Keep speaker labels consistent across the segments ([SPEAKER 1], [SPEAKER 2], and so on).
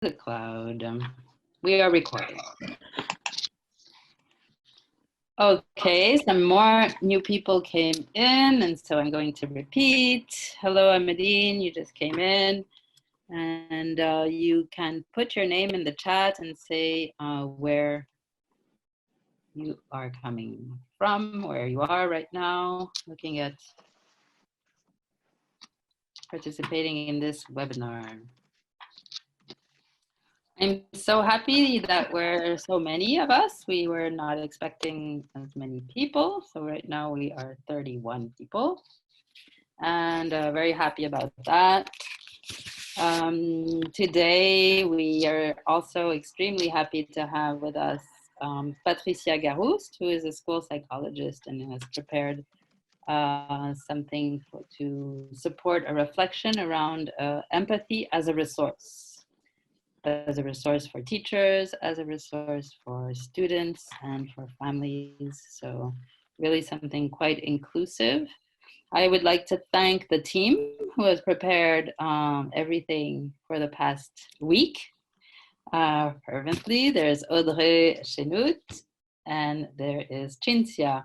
[SPEAKER 1] the cloud. We are recording. Okay, some more new people came in, and so I'm going to repeat. Hello, Amadine, you just came in. And you can put your name in the chat and say where you are coming from, where you are right now, looking at participating in this webinar. I'm so happy that we're so many of us. We were not expecting as many people. So right now we are 31 people and very happy about that. Today we are also extremely happy to have with us Patricia Garouste, who is a school psychologist and has prepared something to support a reflection around empathy as a resource for teachers, as a resource for students and for families. So really something quite inclusive. I would like to thank the team who has prepared everything for the past week fervently. There's Audrey Chenout, and there is Cinzia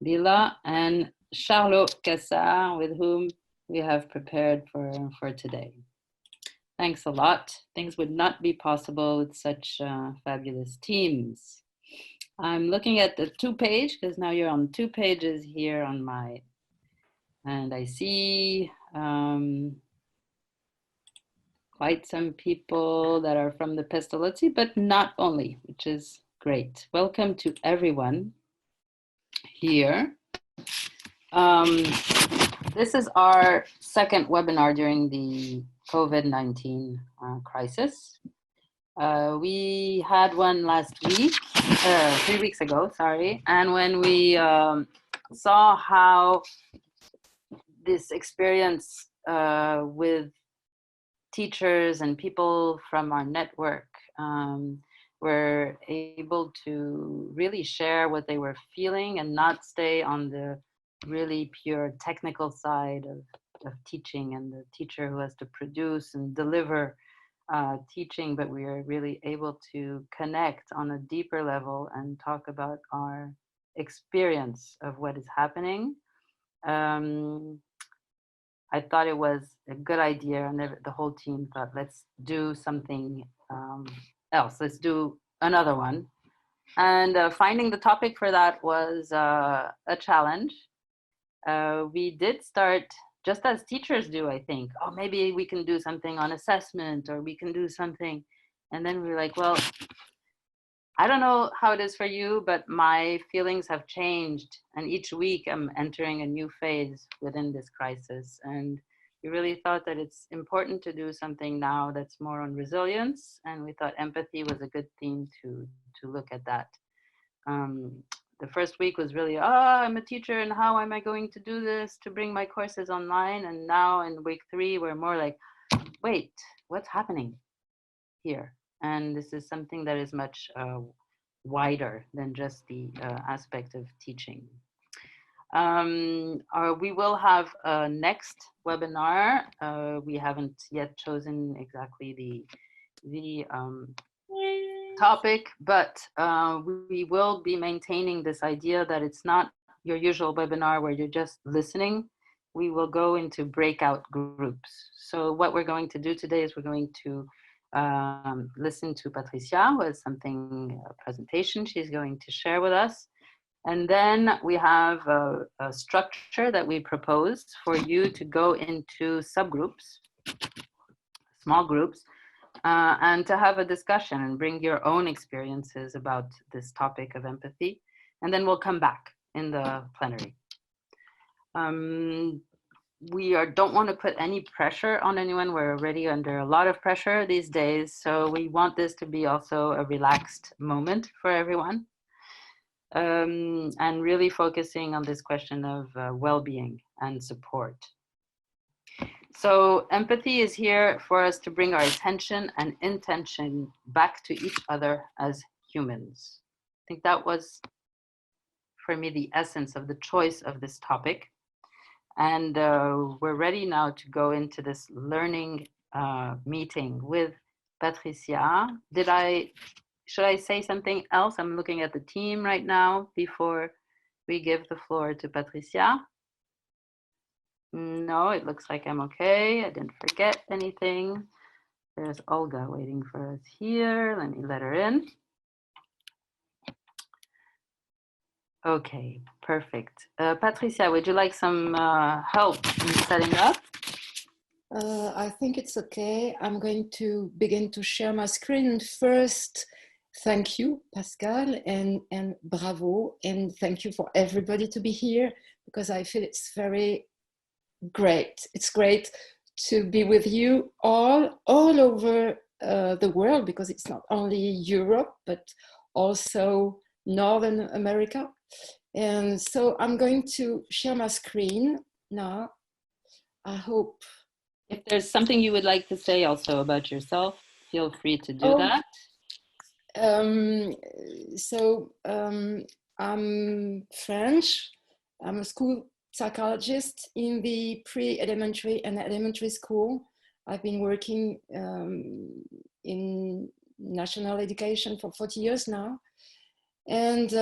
[SPEAKER 1] Lila and Charlot Cassard, with whom we have prepared for today. Thanks a lot. Things would not be possible with such fabulous teams. I'm looking at the 2-page because now you're on 2 pages here on my, and I see quite some people that are from the Pestalozzi, but not only, which is great. Welcome to everyone here. This is our second webinar during the COVID-19 crisis. We had one last week, 3 weeks ago, sorry. And when we saw how this experience with teachers and people from our network were able to really share what they were feeling and not stay on the really pure technical side of teaching and the teacher who has to produce and deliver teaching, but we are really able to connect on a deeper level and talk about our experience of what is happening. I thought it was a good idea, and the whole team thought, let's do something else. Let's do another one. And finding the topic for that was a challenge. We did start, just as teachers do, I think, oh, maybe we can do something on assessment, or we can do something. And then we were like, well, I don't know how it is for you, but my feelings have changed. And each week I'm entering a new phase within this crisis. And we really thought that it's important to do something now that's more on resilience. And we thought empathy was a good theme to look at that. The first week was really, I'm a teacher and how am I going to do this to bring my courses online? And now in week 3, we're more like, wait, what's happening here? And this is something that is much wider than just the aspect of teaching. We will have a next webinar. We haven't yet chosen exactly the topic, but we will be maintaining this idea that it's not your usual webinar where you're just listening. We will go into breakout groups. So what we're going to do today is we're going to listen to Patricia, who has a presentation she's going to share with us. And then we have a structure that we propose for you to go into subgroups, small groups, and to have a discussion and bring your own experiences about this topic of empathy. And then we'll come back in the plenary. We don't want to put any pressure on anyone. We're already under a lot of pressure these days. So we want this to be also a relaxed moment for everyone. And really focusing on this question of well-being and support. So empathy is here for us to bring our attention and intention back to each other as humans. I think that was, for me, the essence of the choice of this topic. And we're ready now to go into this learning meeting with Patricia. Should I say something else? I'm looking at the team right now before we give the floor to Patricia. No, it looks like I'm okay. I didn't forget anything. There's Olga waiting for us here. Let me let her in. Okay, perfect. Patricia, would you like some help in setting up?
[SPEAKER 2] I think it's okay. I'm going to begin to share my screen. First, thank you, Pascale, and bravo, and thank you for everybody to be here, because I feel it's very great. It's great to be with you all over the world, because it's not only Europe, but also Northern America. And so I'm going to share my screen now. I hope.
[SPEAKER 1] If there's something you would like to say also about yourself, feel free to do that.
[SPEAKER 2] I'm French. I'm a school psychologist in the pre-elementary and elementary school. I've been working in national education for 40 years now. And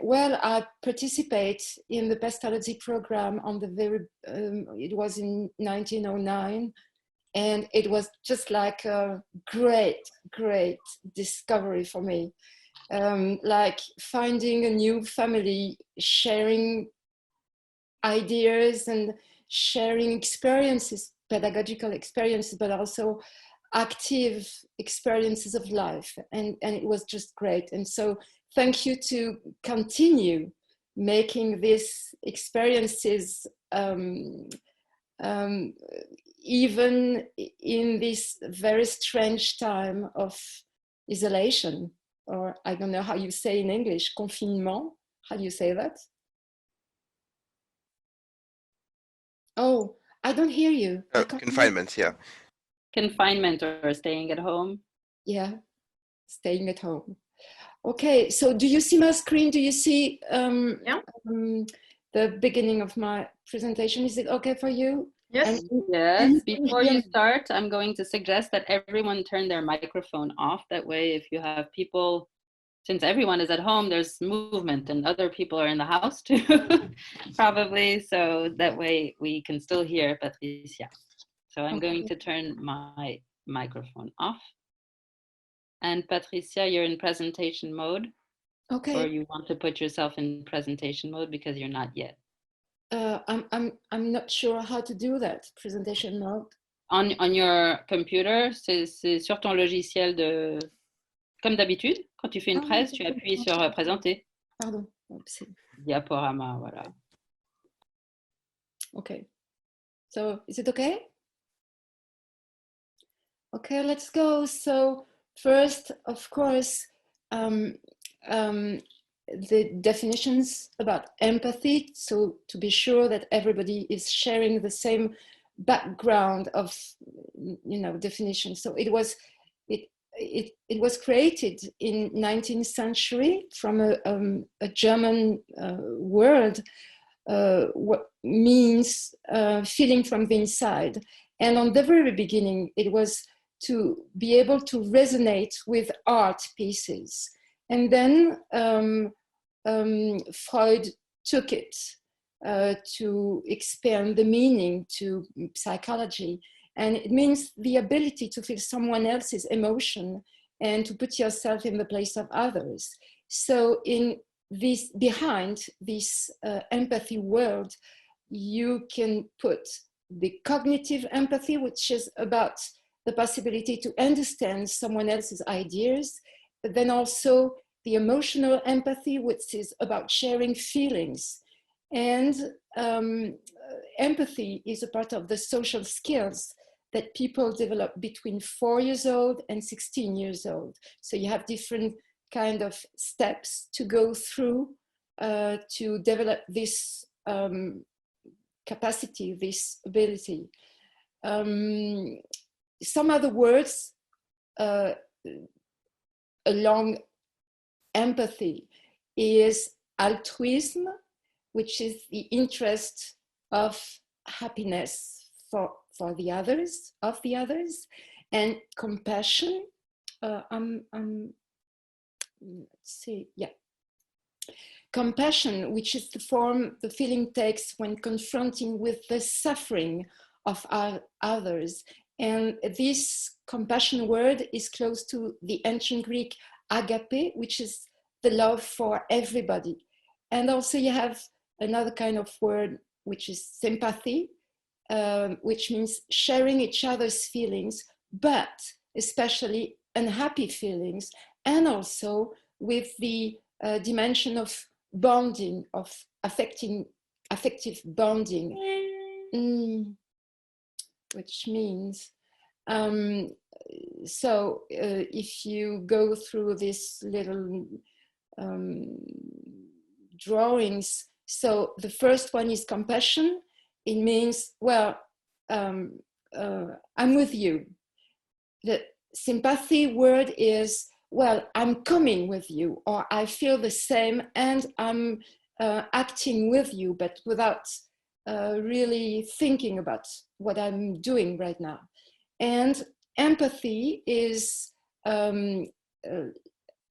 [SPEAKER 2] well, I participate in the Pascale program on the it was in 1909. And it was just like a great discovery for me. Like finding a new family, sharing ideas and sharing experiences, pedagogical experiences, but also active experiences of life. And it was just great. And so thank you to continue making these experiences even in this very strange time of isolation, or I don't know how you say in English, confinement. How do you say that? Oh, I don't hear you.
[SPEAKER 3] Confinement, yeah.
[SPEAKER 1] Confinement or staying at home.
[SPEAKER 2] Yeah, staying at home. Okay, so do you see my screen? Do you see the beginning of my presentation? Is it okay for you?
[SPEAKER 1] Yes. Yes. Before you start, I'm going to suggest that everyone turn their microphone off. That way, if you have people, since everyone is at home, there's movement and other people are in the house too, probably. So that way we can still hear Patricia. So I'm going to turn my microphone off. And Patricia, you're in presentation mode.
[SPEAKER 2] Okay.
[SPEAKER 1] Or you want to put yourself in presentation mode because you're not yet.
[SPEAKER 2] I'm not sure how to do that, presentation mode.
[SPEAKER 1] On your computer, c'est sur ton logiciel de... Comme d'habitude, quand tu fais une presse, tu appuies sur présenter.
[SPEAKER 2] Pardon.
[SPEAKER 1] Diaporama, voilà.
[SPEAKER 2] Okay. So, is it okay? Okay, let's go. So, first, of course, the definitions about empathy, so to be sure that everybody is sharing the same background of, definition. So it was created in 19th century from a German word, what means feeling from the inside. And on the very beginning, it was to be able to resonate with art pieces. And then Freud took it to expand the meaning to psychology. And it means the ability to feel someone else's emotion and to put yourself in the place of others. So behind this empathy world, you can put the cognitive empathy, which is about the possibility to understand someone else's ideas, but then also the emotional empathy, which is about sharing feelings. And empathy is a part of the social skills that people develop between 4 years old and 16 years old. So you have different kind of steps to go through to develop this capacity, this ability. Some other words along empathy is altruism, which is the interest of happiness for the others, and compassion, let's see, yeah. Compassion, which is the form the feeling takes when confronting with the suffering of others. And this compassion word is close to the ancient Greek agape, which is the love for everybody. And also you have another kind of word, which is sympathy, which means sharing each other's feelings, but especially unhappy feelings, and also with the dimension of bonding, of affective bonding, which means, if you go through this little drawings, so the first one is compassion. It means, well, I'm with you. The sympathy word is, well, I'm coming with you, or I feel the same and I'm acting with you, but without really thinking about what I'm doing right now. And empathy is, I'm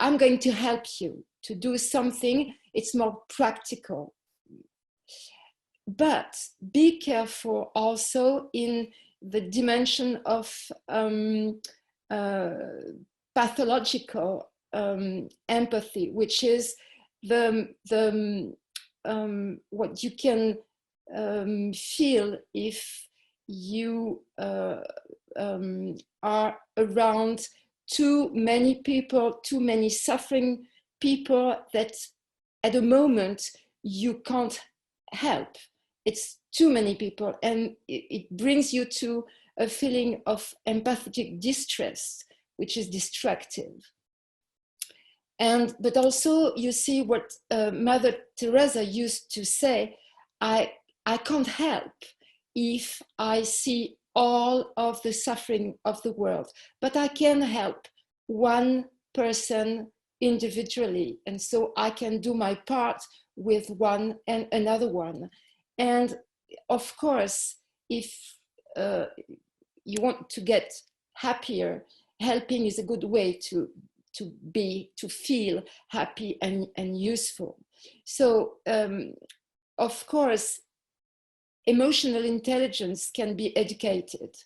[SPEAKER 2] going to help you to do something. It's more practical. But be careful also in the dimension of pathological empathy, which is what you can feel if you are around too many people, too many suffering people that at a moment you can't help. It's too many people, and it brings you to a feeling of empathetic distress, which is destructive. But also you see what Mother Teresa used to say, I can't help if I see all of the suffering of the world, but I can help one person individually. And so I can do my part with one and another one. And of course, if you want to get happier, helping is a good way to feel happy and useful. So of course, emotional intelligence can be educated.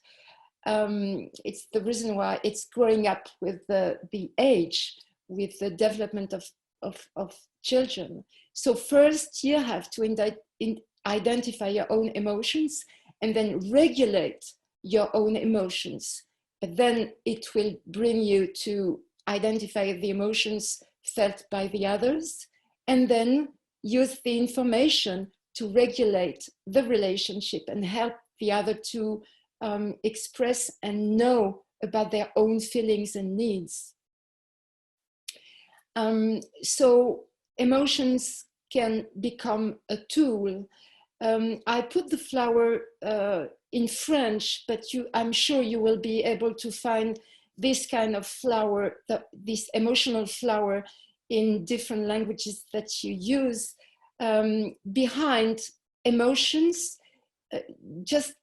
[SPEAKER 2] It's the reason why it's growing up with the age, with the development of children. So first you have to identify your own emotions and then regulate your own emotions. But then it will bring you to identify the emotions felt by the others, and then use the information to regulate the relationship and help the other to express and know about their own feelings and needs. So emotions can become a tool. I put the flower in French, but I'm sure you will be able to find this kind of flower, this emotional flower, in different languages that you use. Behind emotions, just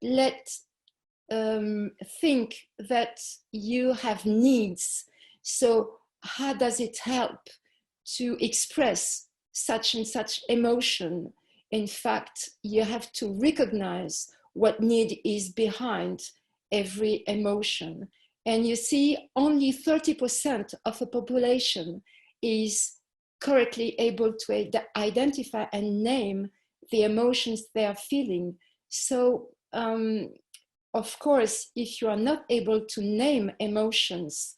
[SPEAKER 2] think that you have needs. So how does it help to express such and such emotion? In fact, you have to recognize what need is behind every emotion. And you see, only 30% of the population is correctly able to identify and name the emotions they are feeling. So, of course, if you are not able to name emotions,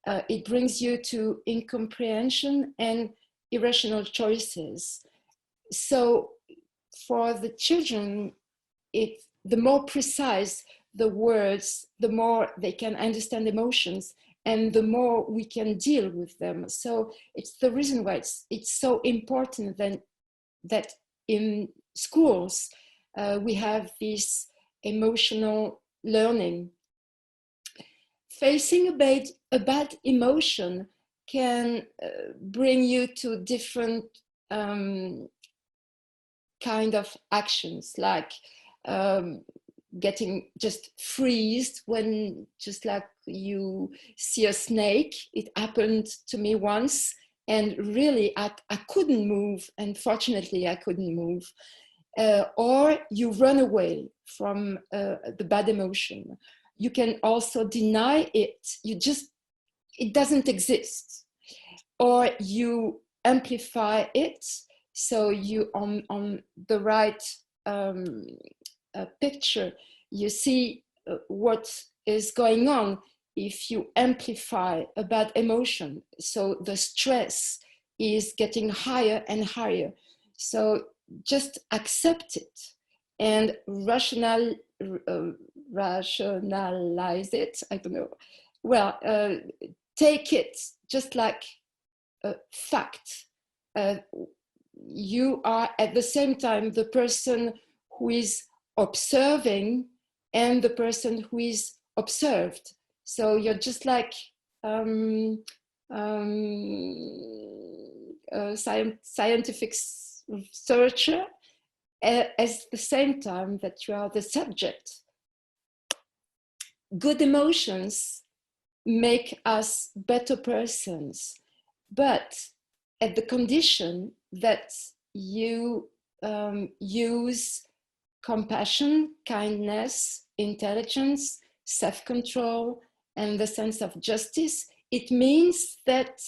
[SPEAKER 2] it brings you to incomprehension and irrational choices. So for the children, the more precise the words, the more they can understand emotions, and the more we can deal with them. So it's the reason why it's so important that in schools we have this emotional learning. Facing a bad emotion can bring you to different kind of actions, like getting just freezed when, just like you see a snake. It happened to me once, and really I couldn't move. Unfortunately, I couldn't move. Or you run away from the bad emotion. You can also deny it. It doesn't exist. Or you amplify it. So you, on the right picture, you see what is going on if you amplify a bad emotion. So the stress is getting higher and higher. So just accept it and rationalize it. I don't know. Well, take it just like a fact. You are at the same time the person who is observing and the person who is observed. So you're just like a scientific researcher at the same time that you are the subject. Good emotions make us better persons, but at the condition that you use compassion, kindness, intelligence, self-control, and the sense of justice. It means that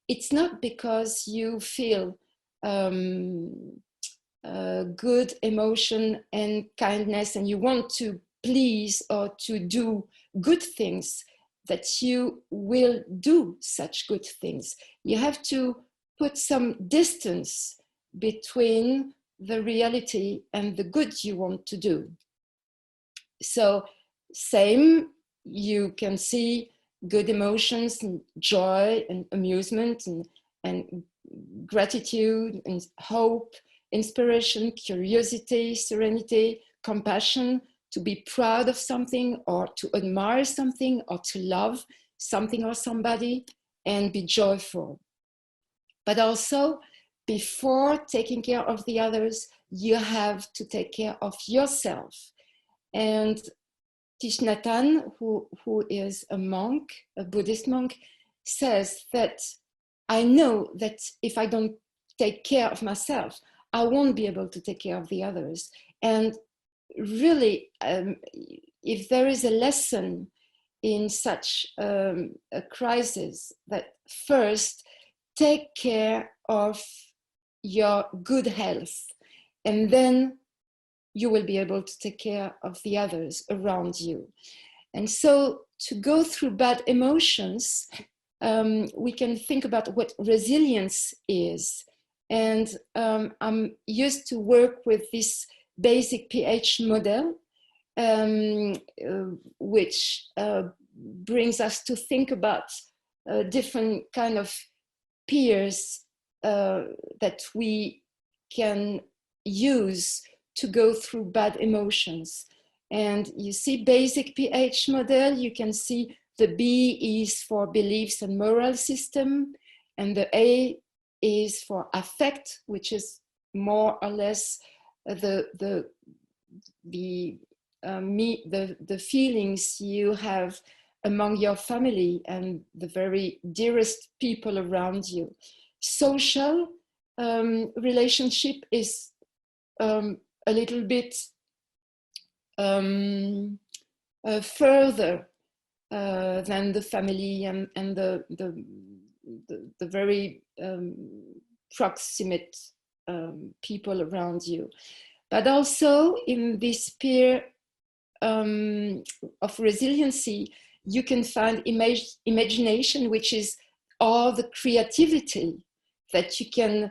[SPEAKER 2] it's not because you feel good emotion and kindness and you want to please or to do good things that you will do such good things. You have to put some distance between the reality and the good you want to do. So same, you can see good emotions and joy and amusement and gratitude and hope, inspiration, curiosity, serenity, compassion, to be proud of something or to admire something or to love something or somebody and be joyful. But also, before taking care of the others, you have to take care of yourself. And Thich Nhat Hanh, who is a monk, a Buddhist monk, says that I know that if I don't take care of myself, I won't be able to take care of the others. And really, if there is a lesson in such a crisis, that first, take care of your good health, and then you will be able to take care of the others around you. And so to go through bad emotions, we can think about what resilience is. And I'm used to work with this basic pH model, which brings us to think about different kind of peers that we can use to go through bad emotions. And you see basic pH model, you can see the B is for beliefs and moral system, and the A is for affect, which is more or less the feelings you have among your family and the very dearest people around you. Social relationship is a little bit further than the family and the very proximate people around you. But also in this sphere of resiliency, you can find imagination, which is all the creativity that you can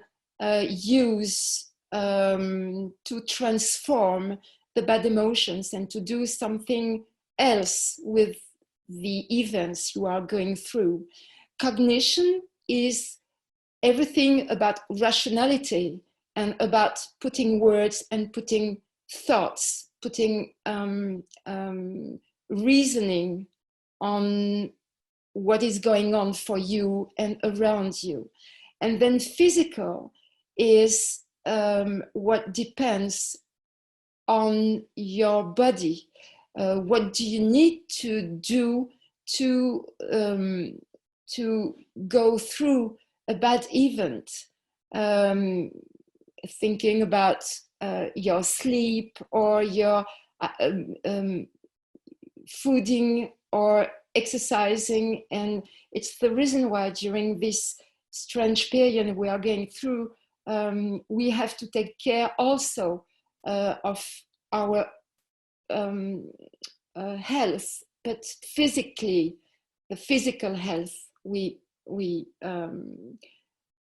[SPEAKER 2] use to transform the bad emotions and to do something else with the events you are going through. Cognition is everything about rationality and about putting words and putting thoughts, putting reasoning on what is going on for you and around you. And then physical is what depends on your body. What do you need to do to go through a bad event? Thinking about your sleep or your fooding or exercising. And it's the reason why during this strange period we are going through, we have to take care also of our health, but physically, the physical health we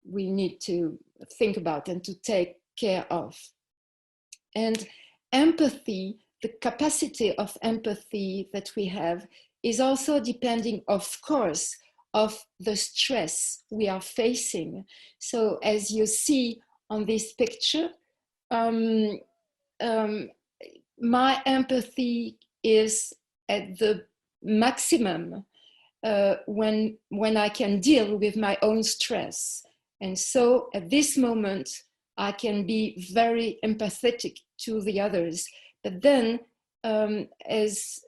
[SPEAKER 2] need to think about and to take care of. And empathy, the capacity of empathy that we have, is also depending, of course, of the stress we are facing. So as you see on this picture, my empathy is at the maximum when I can deal with my own stress. And so at this moment, I can be very empathetic to the others. But then as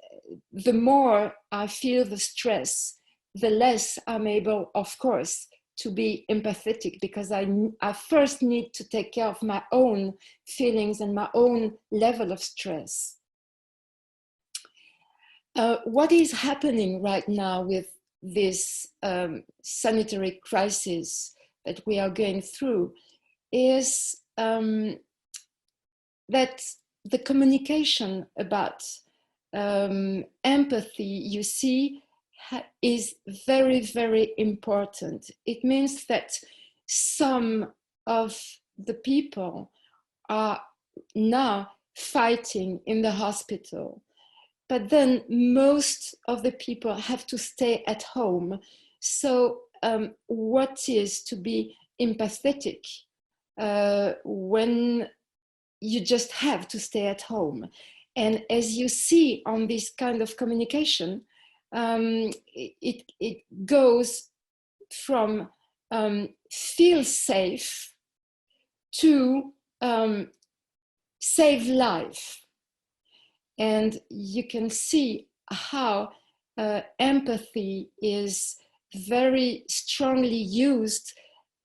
[SPEAKER 2] the more I feel the stress, the less I'm able, of course, to be empathetic, because I first need to take care of my own feelings and my own level of stress. What is happening right now with this sanitary crisis that we are going through is that the communication about empathy, you see, is very, very important. It means that some of the people are now fighting in the hospital, but then most of the people have to stay at home. So what is to be empathetic when you just have to stay at home? And as you see on this kind of communication, it goes from feel safe to save life. And you can see how empathy is very strongly used,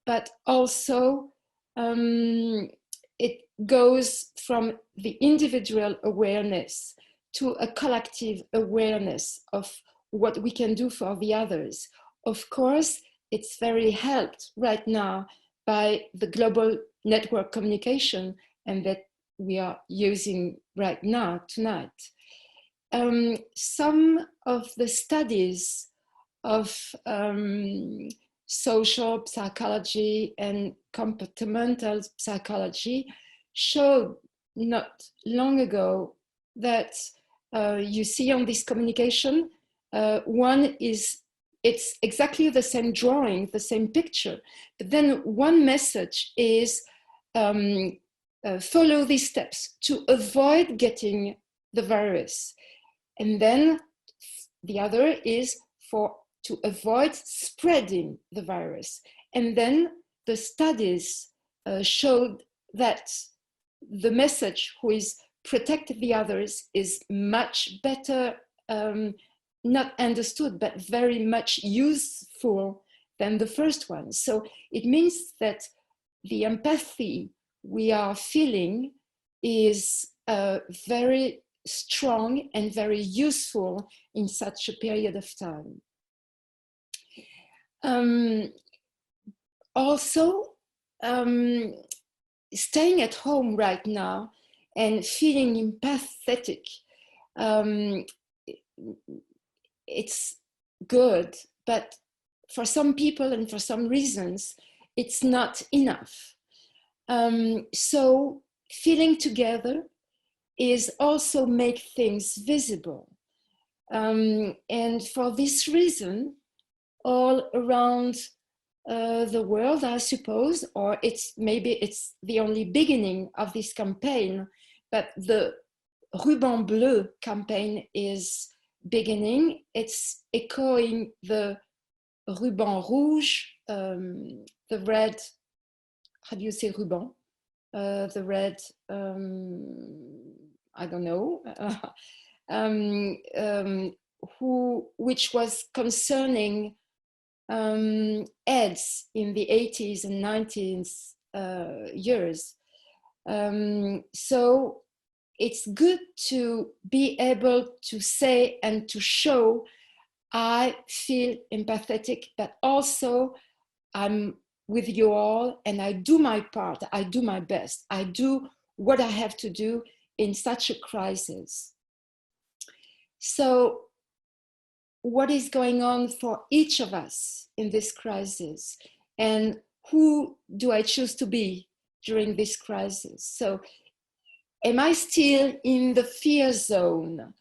[SPEAKER 2] but also it goes from the individual awareness to a collective awareness of what we can do for the others. Of course, it's very helped right now by the global network communication and that we are using right now, tonight. Some of the studies of social psychology and comportamental psychology showed not long ago that you see on this communication, one is, it's exactly the same drawing, the same picture, but then one message is follow these steps to avoid getting the virus. And then the other is to avoid spreading the virus. And then the studies showed that the message who is protect the others is much better, not understood, but very much useful than the first one. So it means that the empathy we are feeling is very strong and very useful in such a period of time. Also, staying at home right now and feeling empathetic, it's good, but for some people and for some reasons, it's not enough. So feeling together is also make things visible. And for this reason, all around the world, I suppose, or maybe it's the only beginning of this campaign, but the Ruban Bleu campaign is beginning. It's echoing the Ruban Rouge, the red, how do you say ruban? The red I don't know, which was concerning AIDS in the 80s and 90s years. So it's good to be able to say and to show I feel empathetic, but also I'm with you all and I do my part, I do my best, I do what I have to do in such a crisis. So what is going on for each of us in this crisis, and who do I choose to be during this crisis? So am I still in the fear zone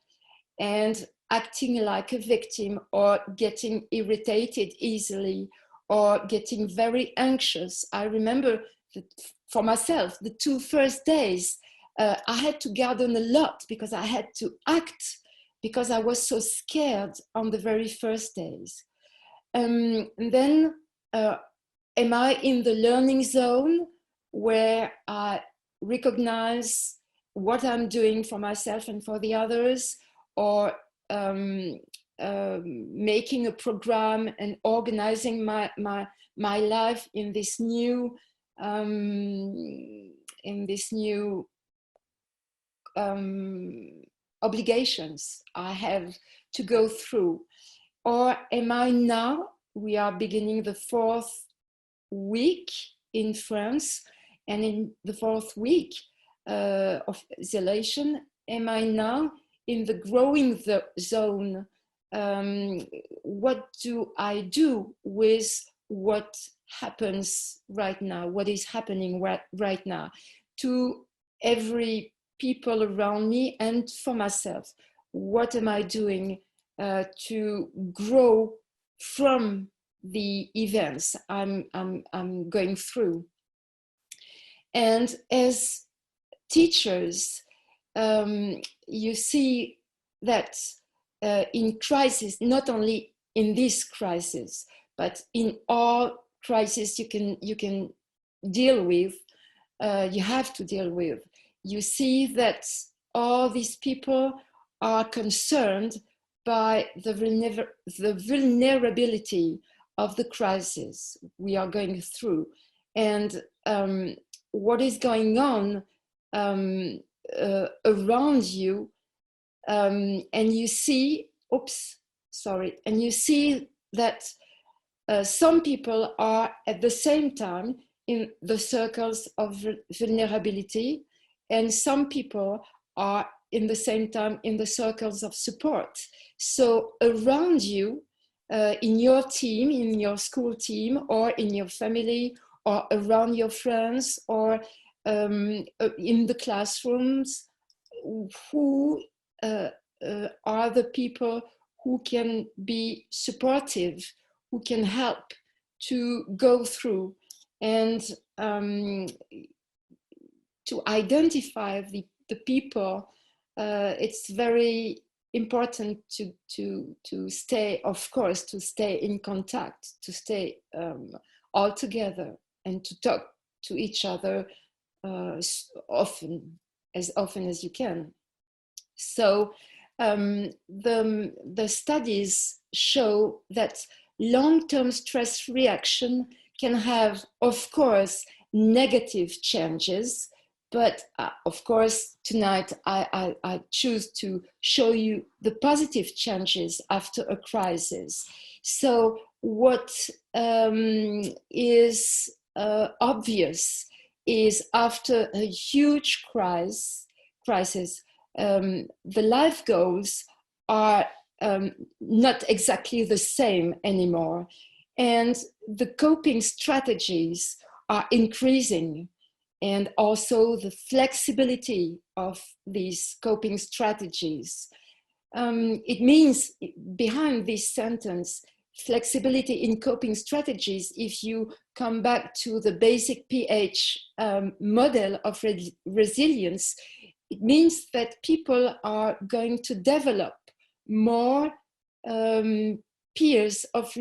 [SPEAKER 2] and acting like a victim, or getting irritated easily, or getting very anxious? I remember that for myself, the 2 first days, I had to garden a lot because I had to act, because I was so scared on the very first days. And then, am I in the learning zone where I recognize what I'm doing for myself and for the others, or making a program and organizing my life in this new obligations I have to go through? Or am I now, we are beginning the 4th week in France, and in the 4th week of isolation, am I now in the growing zone? What do I do with what happens right now, what is happening right now to every people around me and for myself? What am I doing to grow from the events I'm going through? And as teachers, you see that in crisis, not only in this crisis, but in all crises you can deal with, you have to deal with, you see that all these people are concerned by the vulnerability of the crisis we are going through, and what is going on around you, and you see, and you see that some people are at the same time in the circles of vulnerability, and some people are in the same time in the circles of support. So around you, in your team, in your school team, or in your family, or around your friends, or in the classrooms, who are the people who can be supportive, who can help to go through, and to identify the people. It's very important to stay, of course, to stay in contact, to stay all together, and to talk to each other often as you can. So the studies show that long-term stress reaction can have, of course, negative changes, but of course tonight I choose to show you the positive changes after a crisis. So what is obvious is, after a huge crisis, the life goals are not exactly the same anymore, and the coping strategies are increasing, and also the flexibility of these coping strategies. It means, behind this sentence, flexibility in coping strategies, if you come back to the basic PH model of resilience, it means that people are going to develop more peers of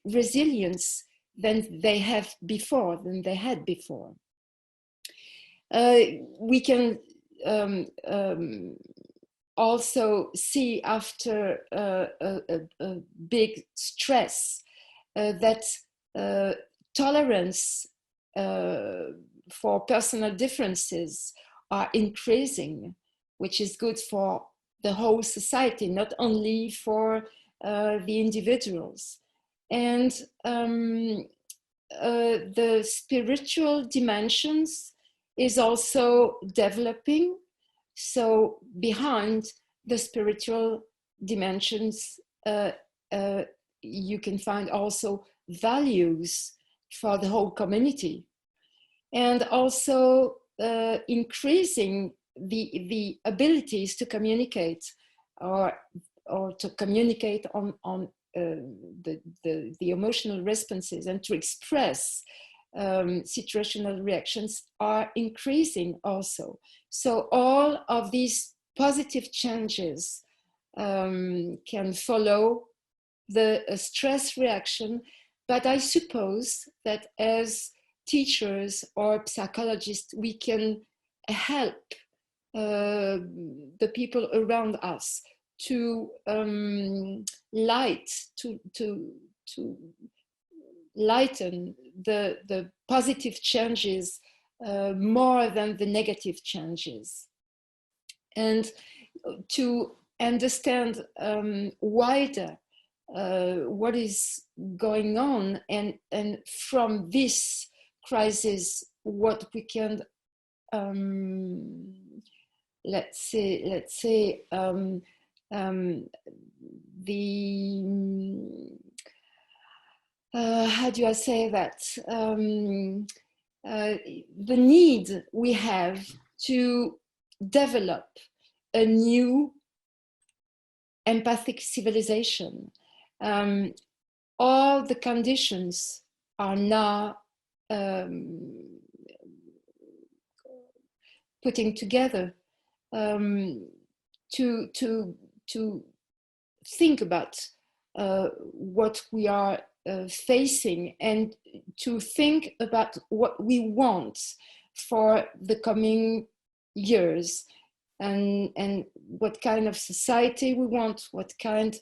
[SPEAKER 2] resilience than they had before. We can also see after a big stress that tolerance for personal differences are increasing, which is good for the whole society, not only for the individuals. And the spiritual dimensions is also developing. So behind the spiritual dimensions, you can find also values for the whole community, and also increasing the abilities to communicate, or to communicate on the emotional responses, and to express situational reactions are increasing also. So all of these positive changes can follow the stress reaction. But I suppose that as teachers or psychologists, we can help the people around us to lighten the positive changes more than the negative changes, and to understand wider what is going on, and from this crisis what we can let's say how do I say that, the need we have to develop a new empathic civilization. All the conditions are now putting together to think about what we are facing, and to think about what we want for the coming years, and what kind of society we want, what kind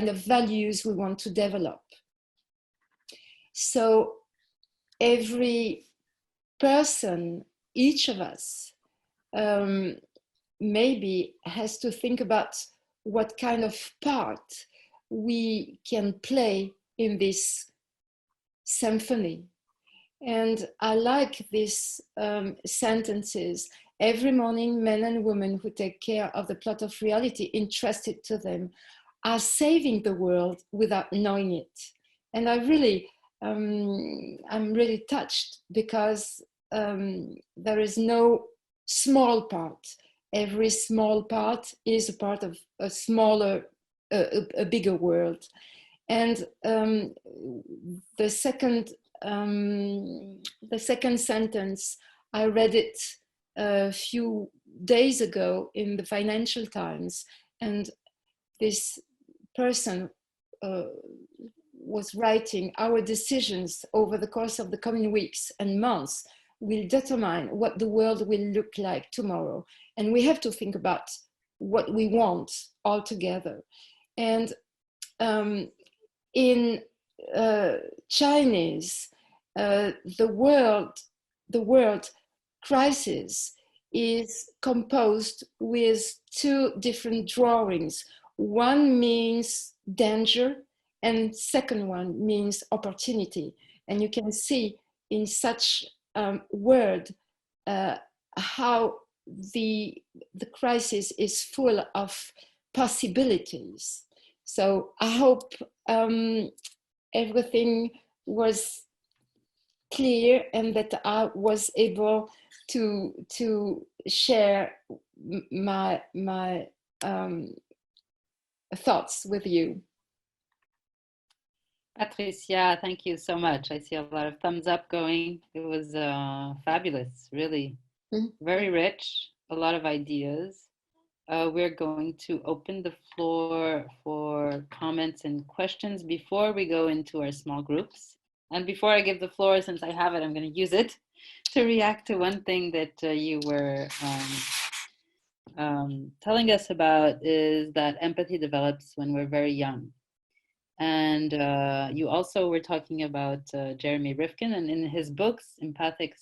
[SPEAKER 2] of values we want to develop. So every person, each of us, maybe has to think about what kind of part we can play in this symphony. And I like these sentences. Every morning, men and women who take care of the plot of reality entrusted to them are saving the world without knowing it. And I really, I'm really touched, because there is no small part. Every small part is a part of a smaller, a bigger world. And the second sentence, I read it a few days ago in the Financial Times, and this person was writing, our decisions over the course of the coming weeks and months will determine what the world will look like tomorrow. And we have to think about what we want altogether. And in Chinese, the word crisis is composed with two different drawings. One means danger, and second one means opportunity. And you can see in such word how the crisis is full of possibilities. So I hope everything was clear, and that I was able to share my thoughts with you.
[SPEAKER 1] Patricia, thank you so much. I see a lot of thumbs up going. It was fabulous, really. Very rich, a lot of ideas. We're going to open the floor for comments and questions before we go into our small groups. And before I give the floor, since I have it, I'm going to use it to react to one thing that you were telling us about is that empathy develops when we're very young. And you also were talking about Jeremy Rifkin, and in his books, Empathic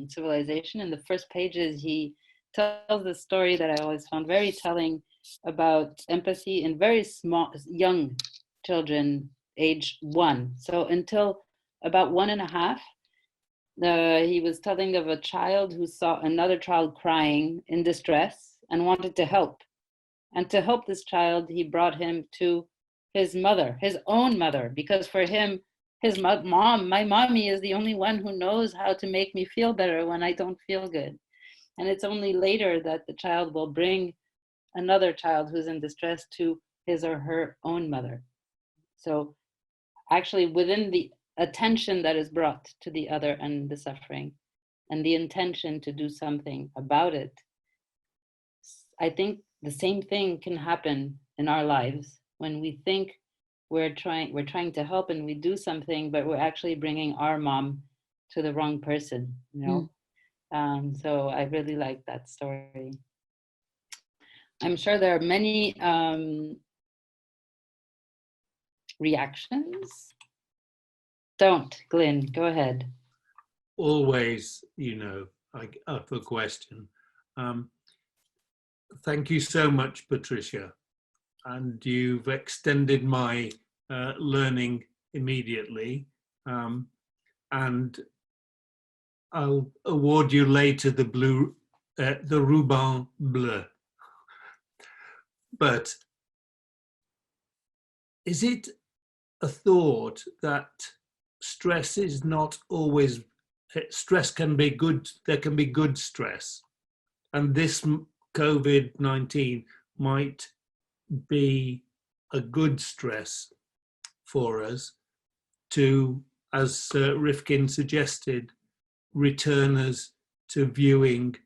[SPEAKER 1] Civilization, in the first pages, he tells the story that I always found very telling about empathy in very small, young children, age 1. So until about 1.5, he was telling of a child who saw another child crying in distress and wanted to help. And to help this child, he brought him to his mother, his own mother, because for him, his mom, my mommy is the only one who knows how to make me feel better when I don't feel good. And it's only later that the child will bring another child who's in distress to his or her own mother. So actually within the attention that is brought to the other and the suffering and the intention to do something about it, I think the same thing can happen in our lives when we think we're trying to help and we do something, but we're actually bringing our mom to the wrong person, you know. So I really like that story. I'm sure there are many reactions. Don't, Glyn, go ahead.
[SPEAKER 3] Always, you know, up a question. Thank you so much, Patricia. And you've extended my learning immediately. And I'll award you later the ruban bleu. But is it a thought that stress is not always, stress can be good, there can be good stress, and this COVID-19 might be a good stress for us to, as Rifkin suggested, return us to viewing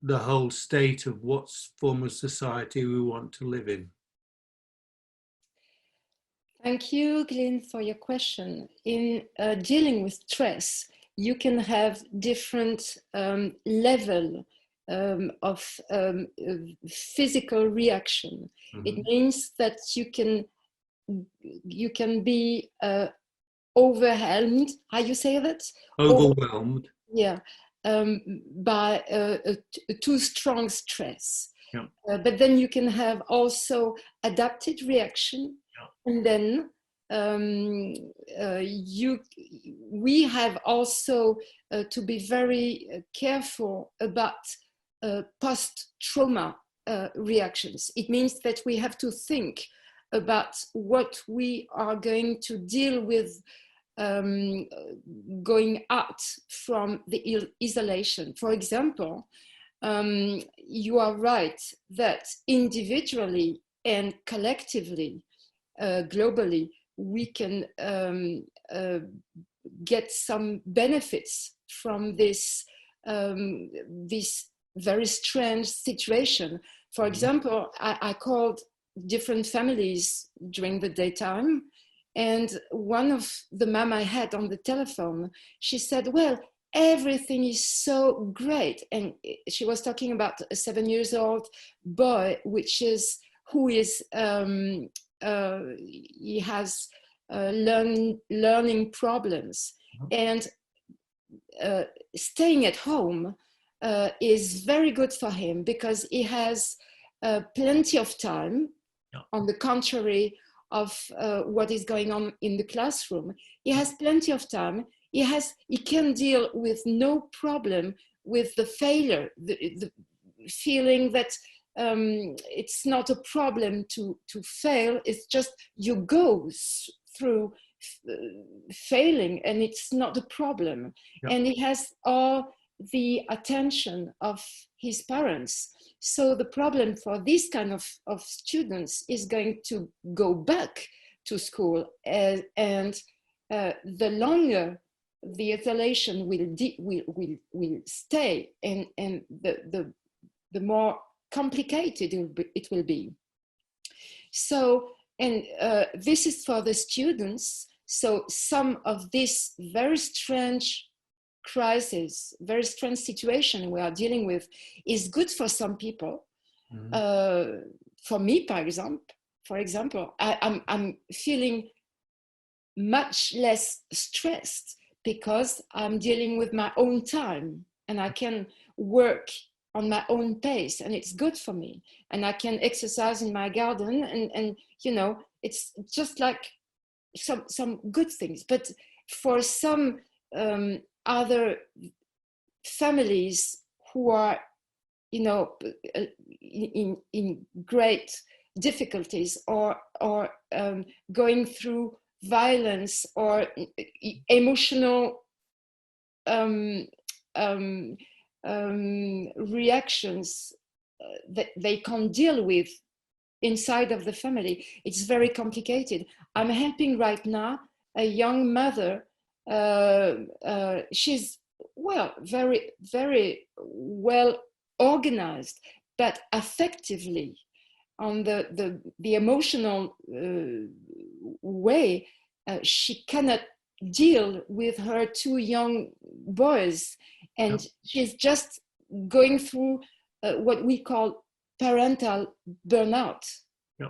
[SPEAKER 3] the whole state of what form of society we want to live in?
[SPEAKER 2] Thank you, Glyn, for your question. In dealing with stress, you can have different level of physical reaction. Mm-hmm. It means that you can be overwhelmed. How you say that?
[SPEAKER 3] Overwhelmed.
[SPEAKER 2] Yeah, by too strong stress.
[SPEAKER 3] Yeah.
[SPEAKER 2] But then you can have also adapted reaction. And then we have also to be very careful about post-trauma reactions. It means that we have to think about what we are going to deal with going out from the isolation. For example, you are right that individually and collectively, globally, we can get some benefits from this very strange situation. For example, I called different families during the daytime, and one of the mom I had on the telephone, she said, well, everything is so great. And she was talking about a 7-year-old boy, who is he has learning problems, and staying at home is very good for him because he has plenty of time. On the contrary of what is going on in the classroom, he has plenty of time. He can deal with no problem with the failure, the feeling that it's not a problem to fail. It's just you go through failing and it's not a problem. Yeah. And he has all the attention of his parents. So the problem for this kind of students is going to go back to school, and the longer the isolation will stay, and the more complicated it will be. So, and this is for the students. So some of this very strange crisis, very strange situation we are dealing with is good for some people. For me, for example, I'm feeling much less stressed because I'm dealing with my own time and I can work on my own pace, and it's good for me. And I can exercise in my garden, and you know, it's just like some good things. But for some other families who are, you know, in great difficulties or going through violence or emotional reactions that they can't deal with inside of the family, it's very complicated. I'm helping right now a young mother. She's very, very well organized, but affectively on the emotional way, she cannot deal with her two young boys, and she's just going through what we call parental burnout.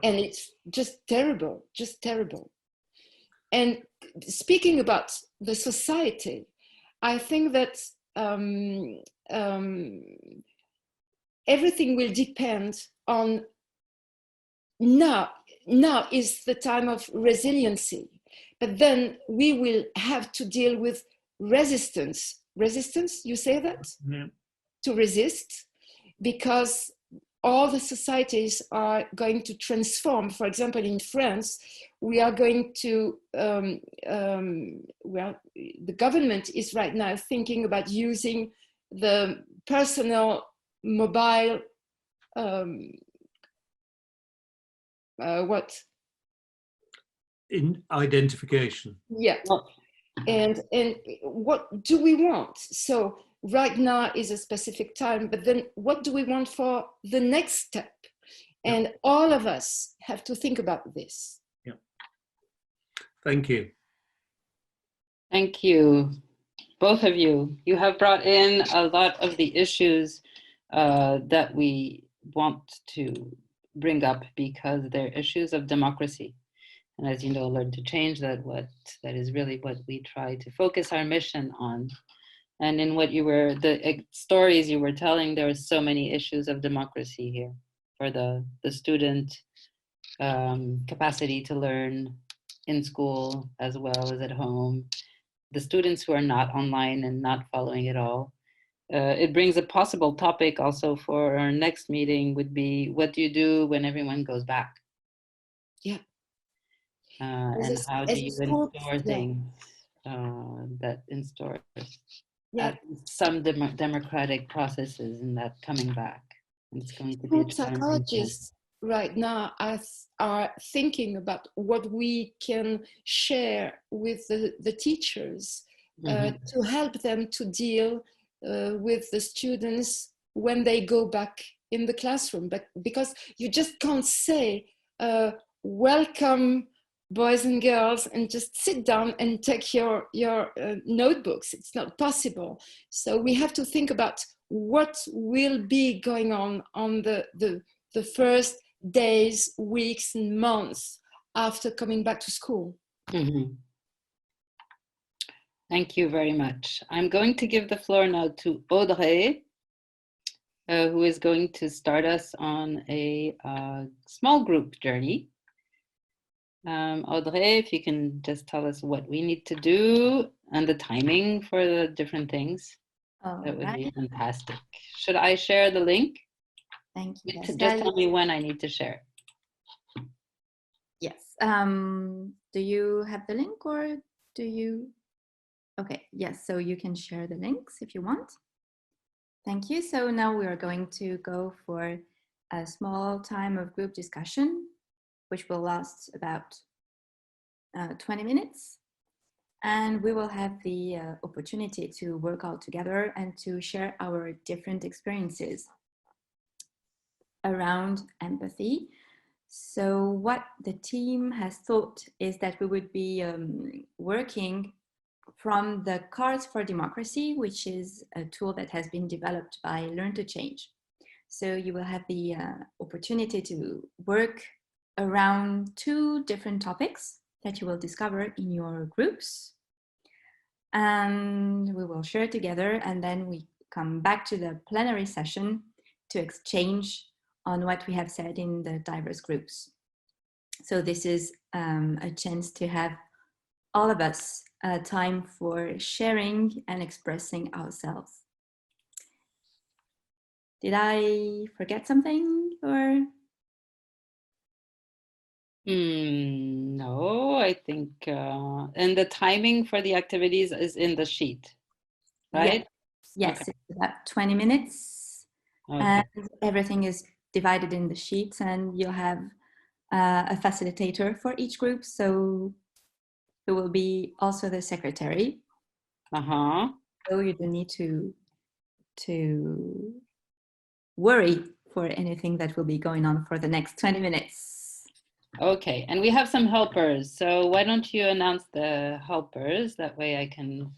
[SPEAKER 2] And it's just terrible. And speaking about the society, I think that everything will depend on now is the time of resiliency, but then we will have to deal with resistance, you say that? To resist, because all the societies are going to transform. For example, in France, we are going to, the government is right now thinking about using the personal mobile,
[SPEAKER 3] in identification.
[SPEAKER 2] Yeah. And what do we want? So right now is a specific time, but then what do we want for the next step? And all of us have to think about this.
[SPEAKER 3] Yeah. Thank you.
[SPEAKER 1] Thank you, both of you. You have brought in a lot of the issues that we want to bring up because they're issues of democracy. And as you know, learn to change that is really what we try to focus our mission on. And in what the stories you were telling, there were so many issues of democracy here for the student capacity to learn in school as well as at home, the students who are not online and not following at all. It brings a possible topic also for our next meeting would be, what do you do when everyone goes back?
[SPEAKER 2] Yeah.
[SPEAKER 1] And how do you install things that install some democratic processes in that coming back? And it's going to be a
[SPEAKER 2] psychologists right now are thinking about what we can share with the teachers to help them to deal with the students when they go back in the classroom. But because you just can't say, welcome, boys and girls, and just sit down and take your notebooks. It's not possible. So we have to think about what will be going on the first days, weeks, and months after coming back to school.
[SPEAKER 1] Mm-hmm. Thank you very much. I'm going to give the floor now to Audrey, who is going to start us on a small group journey. Audrey, if you can just tell us what we need to do and the timing for the different things, that would be fantastic. Should I share the link?
[SPEAKER 4] Thank you.
[SPEAKER 1] Just tell me when I need to share.
[SPEAKER 4] Yes. Do you have the link or do you? Okay, yes, so you can share the links if you want. Thank you. So now we are going to go for a small time of group discussion, which will last about 20 minutes. And we will have the opportunity to work all together and to share our different experiences around empathy. So what the team has thought is that we would be working from the Cards for Democracy, which is a tool that has been developed by Learn to Change. So you will have the opportunity to work around 2 different topics that you will discover in your groups. And we will share together, and then we come back to the plenary session to exchange on what we have said in the diverse groups. So this is a chance to have all of us time for sharing and expressing ourselves. Did I forget something, or?
[SPEAKER 1] No, I think, and the timing for the activities is in the sheet, right?
[SPEAKER 4] Yes,
[SPEAKER 1] Okay.
[SPEAKER 4] it's about 20 minutes.
[SPEAKER 1] Okay.
[SPEAKER 4] And everything is divided in the sheets, and you'll have a facilitator for each group. So who will be also the secretary. So you don't need to worry for anything that will be going on for the next 20 minutes.
[SPEAKER 1] Okay, and we have some helpers. So why don't you announce the helpers? That way I can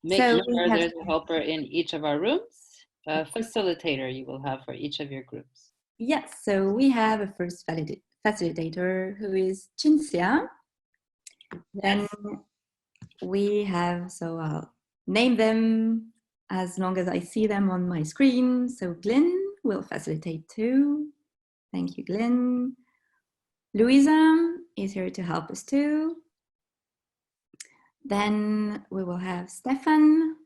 [SPEAKER 1] make
[SPEAKER 4] So
[SPEAKER 1] sure there's a helper in each of our rooms. A facilitator you will have for each of your groups.
[SPEAKER 4] Yes, so we have a first facilitator who is Cinzia. Then we have, so I'll name them as long as I see them on my screen. So Glenn will facilitate too. Thank you, Glenn. Louisa is here to help us too. Then we will have Stefan.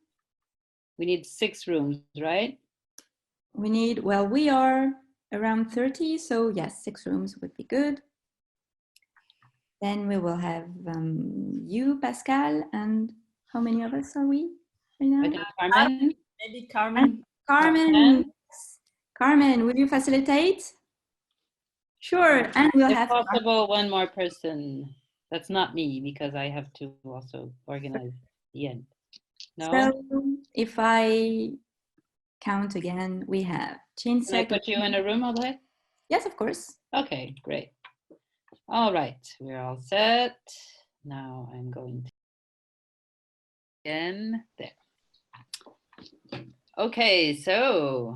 [SPEAKER 1] We need 6 rooms, right?
[SPEAKER 4] We need, well, we are around 30, so yes, 6 rooms would be good. Then we will have you, Pascale, and how many of us are we right now?
[SPEAKER 1] I think Carmen.
[SPEAKER 5] Maybe Carmen.
[SPEAKER 4] Carmen, will you facilitate? Sure, and we'll
[SPEAKER 1] If
[SPEAKER 4] have
[SPEAKER 1] possible, one more person. That's not me, because I have to also organize the end. No?
[SPEAKER 4] So if I count again, we have Cinzia.
[SPEAKER 1] Can I put you in a room, Audrey?
[SPEAKER 4] Yes, of course.
[SPEAKER 1] Okay, great. All right, we're all set. Now I'm going to again there. Okay, so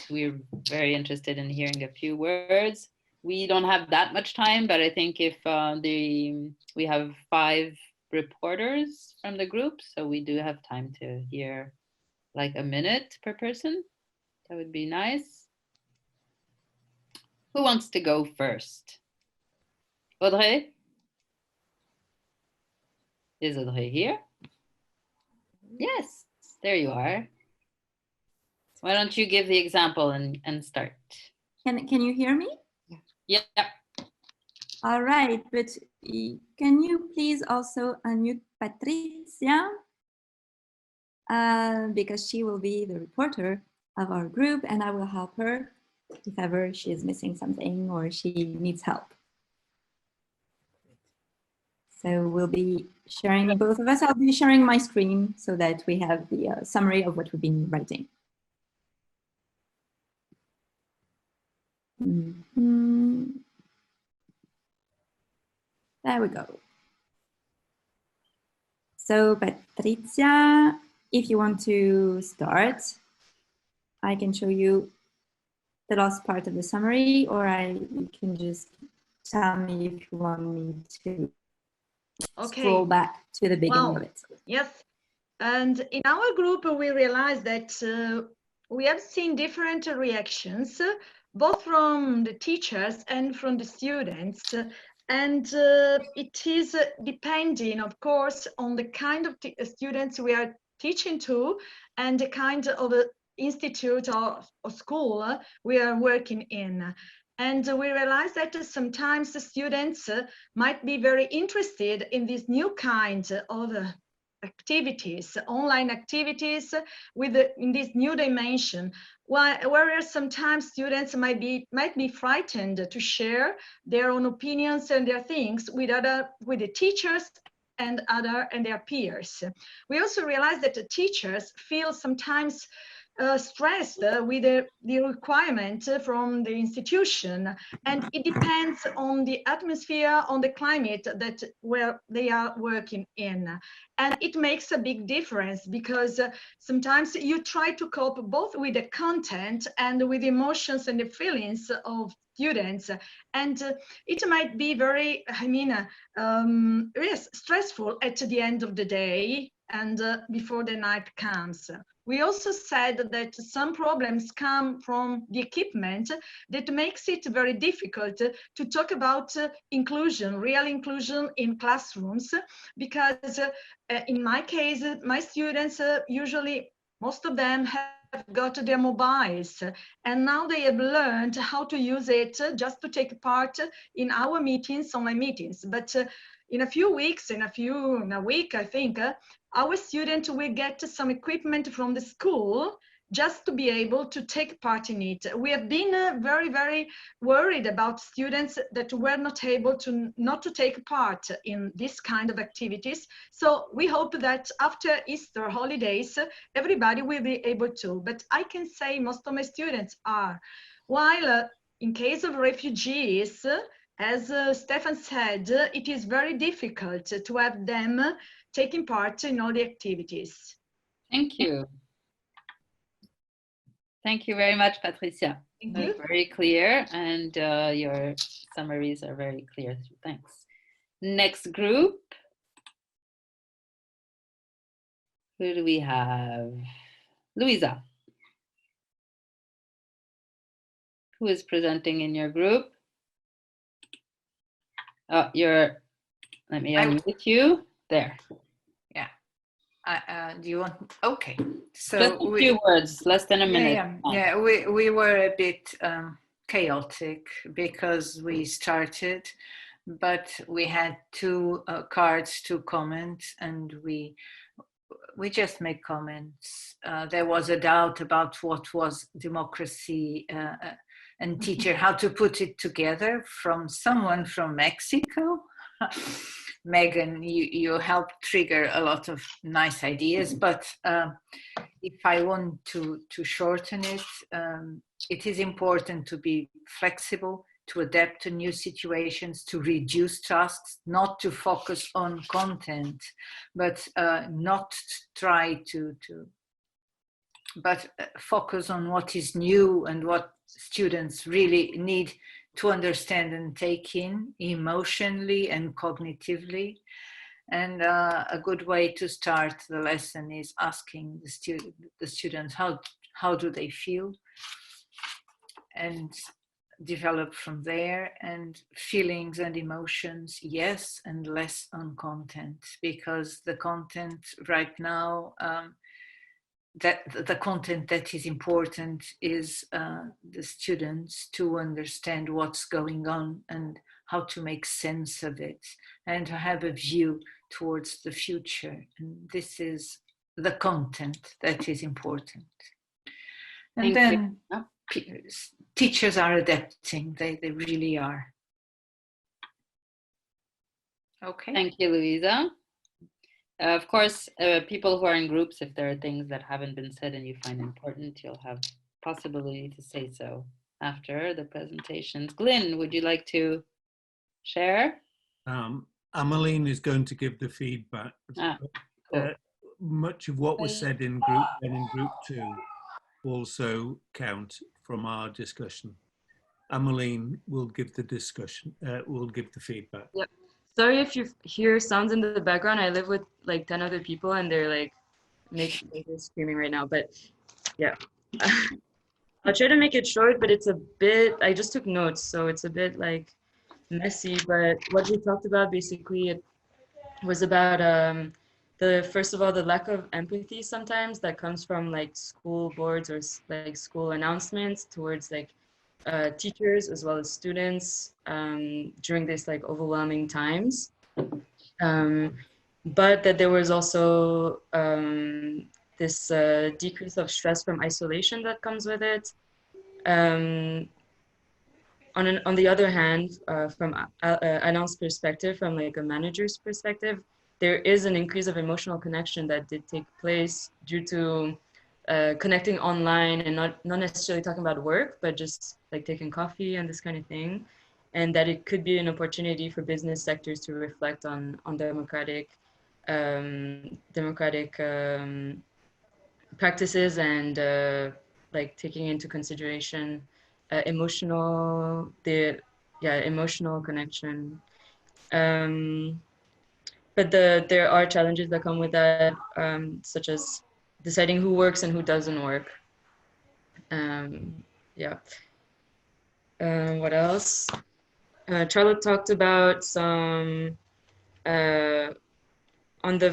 [SPEAKER 1] we're very interested in hearing a few words. We don't have that much time, but I think if we have 5 reporters from the group, so we do have time to hear like a minute per person. That would be nice. Who wants to go first? Audrey? Is Audrey here? Yes, there you are. Why don't you give the example and start?
[SPEAKER 4] Can you hear me?
[SPEAKER 1] Yeah.
[SPEAKER 4] All right, but can you please also unmute Patricia? Because she will be the reporter of our group, and I will help her if ever she is missing something or she needs help. So we'll be sharing, both of us, I'll be sharing my screen so that we have the summary of what we've been writing. There we go. So Patricia, if you want to start, I can show you the last part of the summary, or you can just tell me if you want me to scroll back to the beginning of it.
[SPEAKER 5] Yes, and in our group, we realized that we have seen different reactions, both from the teachers and from the students. And it is depending, of course, on the kind of students we are teaching to and the kind of institute or school we are working in. And we realize that sometimes the students might be very interested in this new kind of activities, online activities in this new dimension, whereas sometimes students might be frightened to share their own opinions and their things with the teachers and their peers. We also realize that the teachers feel sometimes stressed with the requirement from the institution, and it depends on the atmosphere, on the climate that where they are working in. And it makes a big difference because sometimes you try to cope both with the content and with the emotions and the feelings of students, and it might be very, yes, stressful at the end of the day and before the night comes. We also said that some problems come from the equipment that makes it very difficult to talk about inclusion, real inclusion in classrooms, because in my case, my students usually, most of them have got their mobiles, and now they have learned how to use it just to take part in our meetings, online meetings. But in a few weeks, in a week, I think, our students will get some equipment from the school just to be able to take part in it. We have been very, very worried about students that were not able to take part in this kind of activities. So we hope that after Easter holidays, everybody will be able to. But I can say most of my students are. While in case of refugees, as Stefan said, it is very difficult to have them taking part in all the activities.
[SPEAKER 1] Thank you. Thank you very much, Patricia.
[SPEAKER 5] Thank
[SPEAKER 1] That was
[SPEAKER 5] you.
[SPEAKER 1] very clear, and your summaries are very clear. Thanks. Next group. Who do we have? Louisa. Who is presenting in your group? Oh, let me unmute you. There.
[SPEAKER 6] Do you want? Okay. So
[SPEAKER 1] just a few words, less than a minute.
[SPEAKER 6] Yeah. We were a bit chaotic because we started, but we had two cards to comment, and we just make comments. There was a doubt about what was democracy and teacher, how to put it together from someone from Mexico. Megan, you helped trigger a lot of nice ideas, but if I want to shorten it, it is important to be flexible, to adapt to new situations, to reduce tasks, not to focus on content, but not try but focus on what is new and what students really need to understand and take in emotionally and cognitively. And a good way to start the lesson is asking the students how do they feel, and develop from there. And feelings and emotions, yes, and less on content, because the content right now, that the content that is important is the students to understand what's going on and how to make sense of it, and to have a view towards the future. And this is the content that is important. And then teachers are adapting, they really are. Okay.
[SPEAKER 1] Thank you, Louisa. Of course, people who are in groups, if there are things that haven't been said and you find important, you'll have possibility to say so after the presentations. Glyn, would you like to share?
[SPEAKER 3] Ameline is going to give the feedback.
[SPEAKER 1] Cool.
[SPEAKER 3] Much of what was said in group 1 and group 2 also count from our discussion. Ameline will give the discussion, will give the feedback.
[SPEAKER 7] Yep. Sorry if you hear sounds in the background. I live with like 10 other people and they're like they're screaming right now, but yeah. I'll try to make it short, but it's a bit, I just took notes, so it's a bit like messy, but what we talked about basically, it was about first of all, the lack of empathy sometimes that comes from like school boards or like school announcements towards like teachers as well as students during this like overwhelming times, but that there was also this decrease of stress from isolation that comes with it. On the other hand, from Anand's perspective, from like a manager's perspective, there is an increase of emotional connection that did take place due to connecting online and not necessarily talking about work, but just like taking coffee and this kind of thing. And that it could be an opportunity for business sectors to reflect on democratic practices and like taking into consideration emotional connection. But there are challenges that come with that, such as deciding who works and who doesn't work. What else? Charlotte talked about some on the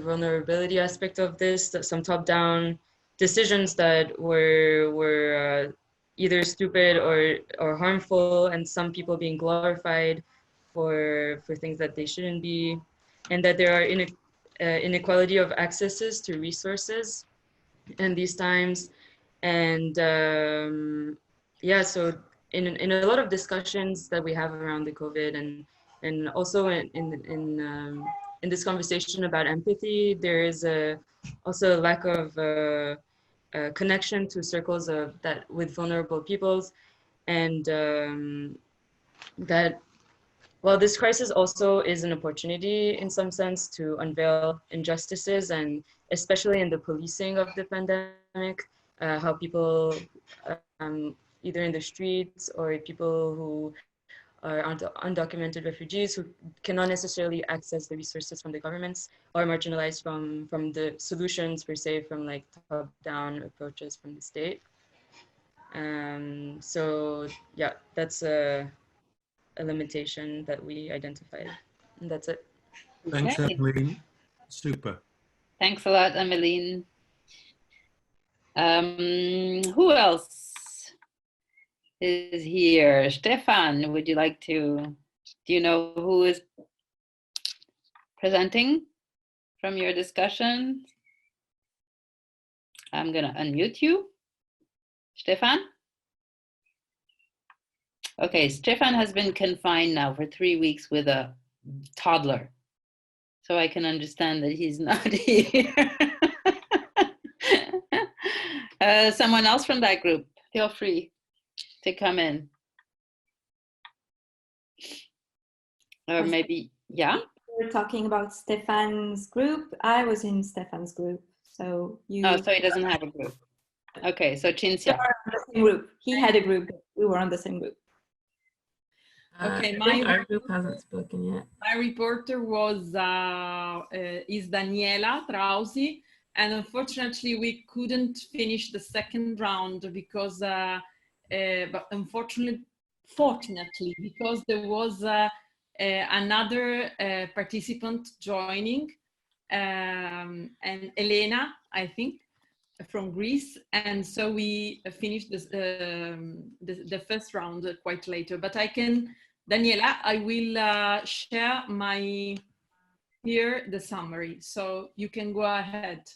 [SPEAKER 7] vulnerability aspect of this, that some top-down decisions that were either stupid or harmful, and some people being glorified for things that they shouldn't be, and that there are inequality of accesses to resources in these times. And so in a lot of discussions that we have around the COVID, and also in this conversation about empathy, there is also a lack of connection to circles of that with vulnerable peoples, and that while this crisis also is an opportunity in some sense to unveil injustices, and especially in the policing of the pandemic, how people either in the streets or people who are undocumented refugees who cannot necessarily access the resources from the governments, or marginalized from the solutions per se, from like top-down approaches from the state. So yeah, that's a limitation that we identified, and that's it.
[SPEAKER 3] Thanks,
[SPEAKER 1] Okay.
[SPEAKER 3] Emmeline. Super.
[SPEAKER 1] Thanks a lot, Emmeline. Who else is here? Stefan, would you like to, do you know who is presenting from your discussion? I'm gonna unmute you. Stefan? Okay, Stefan has been confined now for 3 weeks with a toddler. So I can understand that he's not here. Someone else from that group, feel free to come in. Or maybe, yeah?
[SPEAKER 4] We're talking about Stefan's group. I was in Stefan's group. So you.
[SPEAKER 1] Oh, so he doesn't have a group. Okay, so Cinzia.
[SPEAKER 4] The same group. He had a group. We were on the same group.
[SPEAKER 8] Okay,
[SPEAKER 9] Our group hasn't spoken yet.
[SPEAKER 8] My reporter was is Daniela Trausi, and unfortunately we couldn't finish the second round because, but fortunately, because there was another participant joining, and Elena, I think, from Greece, and so we finished this, the first round quite later. But I can. Daniela, I will share here the summary, so you can go ahead.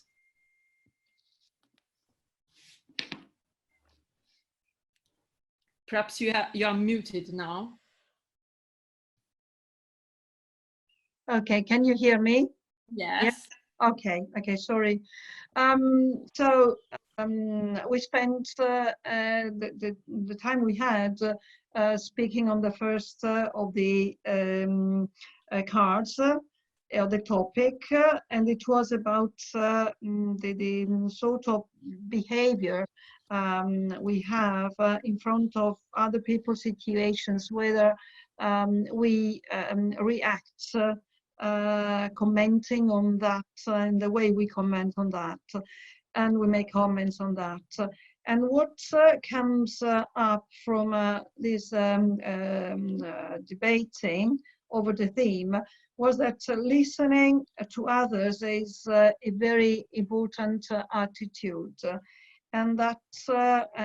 [SPEAKER 8] Perhaps you are muted now.
[SPEAKER 5] Okay, can you hear me?
[SPEAKER 8] Yes.
[SPEAKER 5] Yes? Okay, sorry. We spent the time we had speaking on the first of the cards, the topic, and it was about the sort of behavior we have in front of other people's situations, whether we react commenting on that and the way we comment on that, and we make comments on that. And what comes up from this debating over the theme was that listening to others is a very important attitude, and that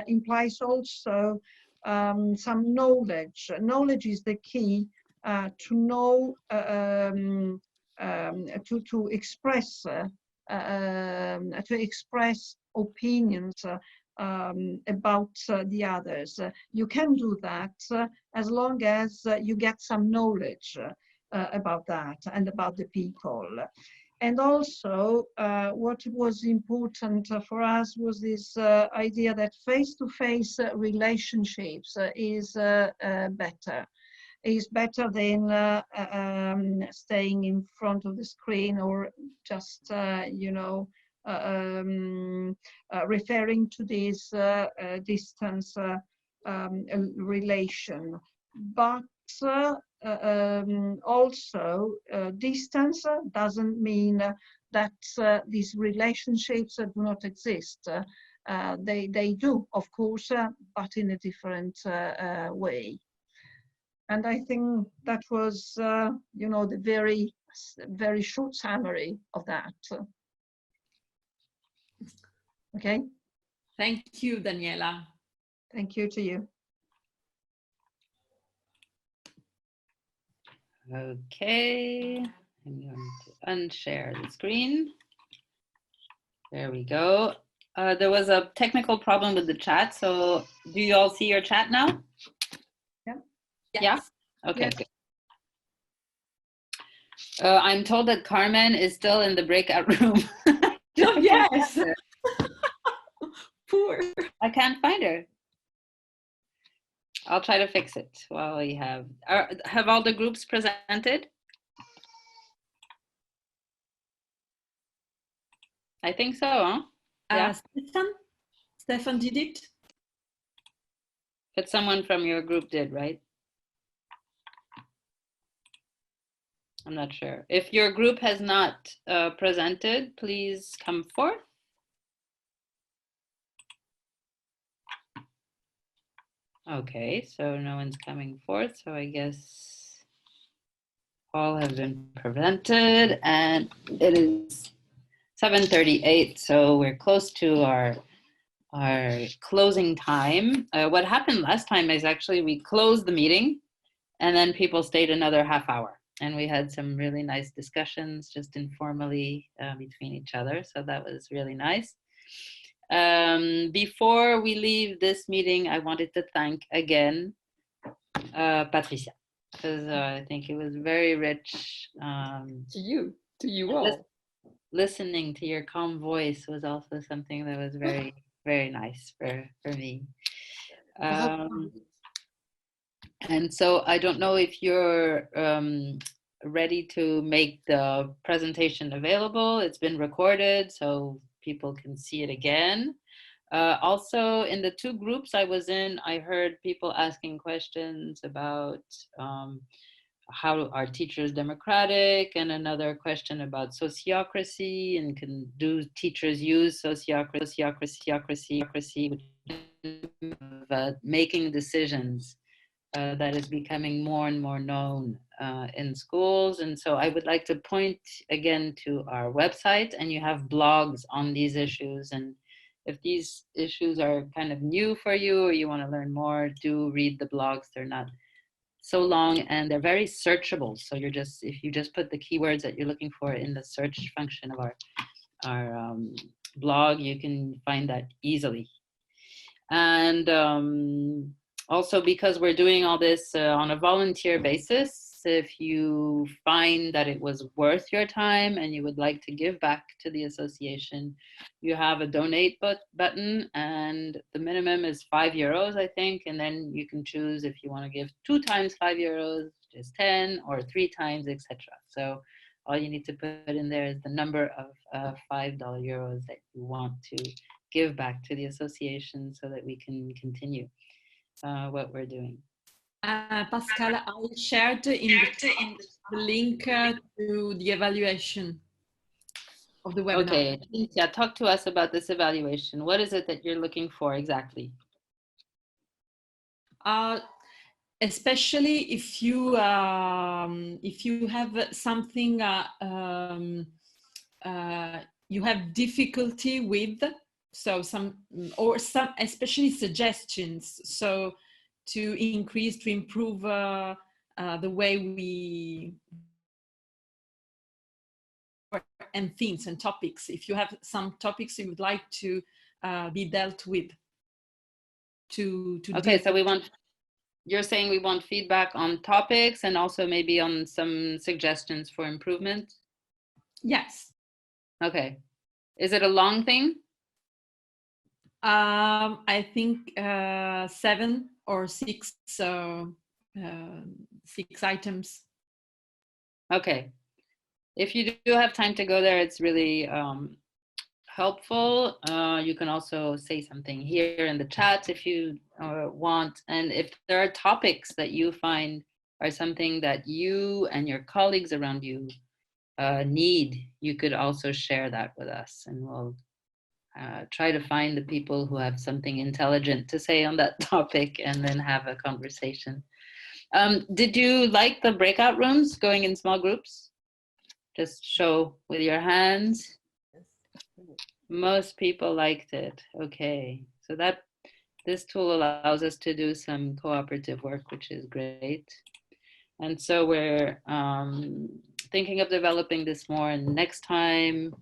[SPEAKER 5] implies also some knowledge. Knowledge is the key to know, to express opinions about the others. You can do that as long as you get some knowledge about that and about the people.
[SPEAKER 10] And also, what was important for us was this idea that face-to-face relationships is better. Is better than staying in front of the screen or just, you know, referring to this distance relation. But also, distance doesn't mean that these relationships do not exist. They do, of course, but in a different way. And I think that was, you know, the very short summary of that. Okay.
[SPEAKER 8] Thank you, Daniela.
[SPEAKER 10] Thank you to you.
[SPEAKER 1] Okay, I'm going to unshare the screen. There we go. There was a technical problem with the chat, so do you all see your chat now?
[SPEAKER 10] Yeah.
[SPEAKER 1] Yeah? Okay,
[SPEAKER 10] Yes.
[SPEAKER 1] good. I'm told that Carmen is still in the breakout room.
[SPEAKER 6] Oh, yes. Poor.
[SPEAKER 1] I can't find her. I'll try to fix it while we have all the groups presented? I think so, huh? Yeah.
[SPEAKER 8] Stefan did it?
[SPEAKER 1] But someone from your group did, right? I'm not sure. If your group has not presented, please come forth. Okay, so no one's coming forth, so I guess all have been presented, and it is 7:38, so we're close to our closing time. What happened last time is actually we closed the meeting, and then people stayed another half hour, and we had some really nice discussions just informally between each other, so that was really nice. Before we leave this meeting, I wanted to thank again Patricia, because I think it was very rich.
[SPEAKER 4] To you all.
[SPEAKER 1] Listening to your calm voice was also something that was very, very nice for me. And so I don't know if you're ready to make the presentation available. It's been recorded, so people can see it again. Also, in the two groups I was in, I heard people asking questions about how are teachers democratic, and another question about sociocracy, and do teachers use sociocracy making decisions that is becoming more and more known in schools. And so I would like to point again to our website, and you have blogs on these issues. And if these issues are kind of new for you or you want to learn more, do read the blogs. They're not so long and they're very searchable. So if you just put the keywords that you're looking for in the search function of our blog, you can find that easily. And also, because we're doing all this on a volunteer basis, if you find that it was worth your time and you would like to give back to the association, you have a donate button, and the minimum is €5, I think, and then you can choose if you want to give 2 times €5, just 10, or 3 times, etc. So all you need to put in there is the number of €5 that you want to give back to the association so that we can continue what we're doing.
[SPEAKER 8] Pascale, I shared in the link to the evaluation of the webinar.
[SPEAKER 1] Okay, yeah, talk to us about this evaluation. What is it that you're looking for exactly?
[SPEAKER 8] Especially if you have something you have difficulty with, so some especially suggestions, so to improve the way we and things and topics. If you have some topics you would like to be dealt with,
[SPEAKER 1] okay, so you're saying we want feedback on topics and also maybe on some suggestions for improvement?
[SPEAKER 8] Yes.
[SPEAKER 1] Okay. Is it a long thing?
[SPEAKER 8] I think 7 or 6 6 items.
[SPEAKER 1] Okay. If you do have time to go there, it's really helpful. You can also say something here in the chat if you want. And if there are topics that you find are something that you and your colleagues around you need, you could also share that with us, and we'll try to find the people who have something intelligent to say on that topic and then have a conversation. Did you like the breakout rooms, going in small groups? Just show with your hands. Most people liked it. Okay, so this tool allows us to do some cooperative work, which is great. And so we're thinking of developing this more, and next time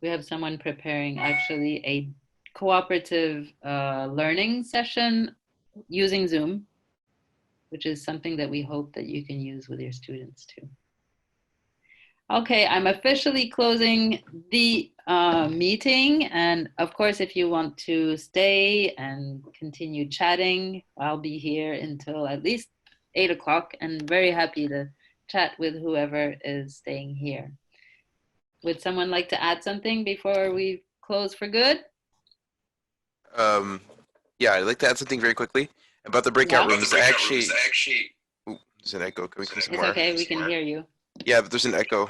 [SPEAKER 1] we have someone preparing actually a cooperative learning session using Zoom, which is something that we hope that you can use with your students too. Okay, I'm officially closing the meeting. And of course, if you want to stay and continue chatting, I'll be here until at least 8 o'clock and very happy to chat with whoever is staying here. Would someone like to add something before we close for good?
[SPEAKER 11] Yeah, I'd like to add something very quickly about the breakout rooms. Ooh, there's an echo. Can we come somewhere?
[SPEAKER 1] It's okay, we can hear you.
[SPEAKER 11] Yeah, but there's an echo.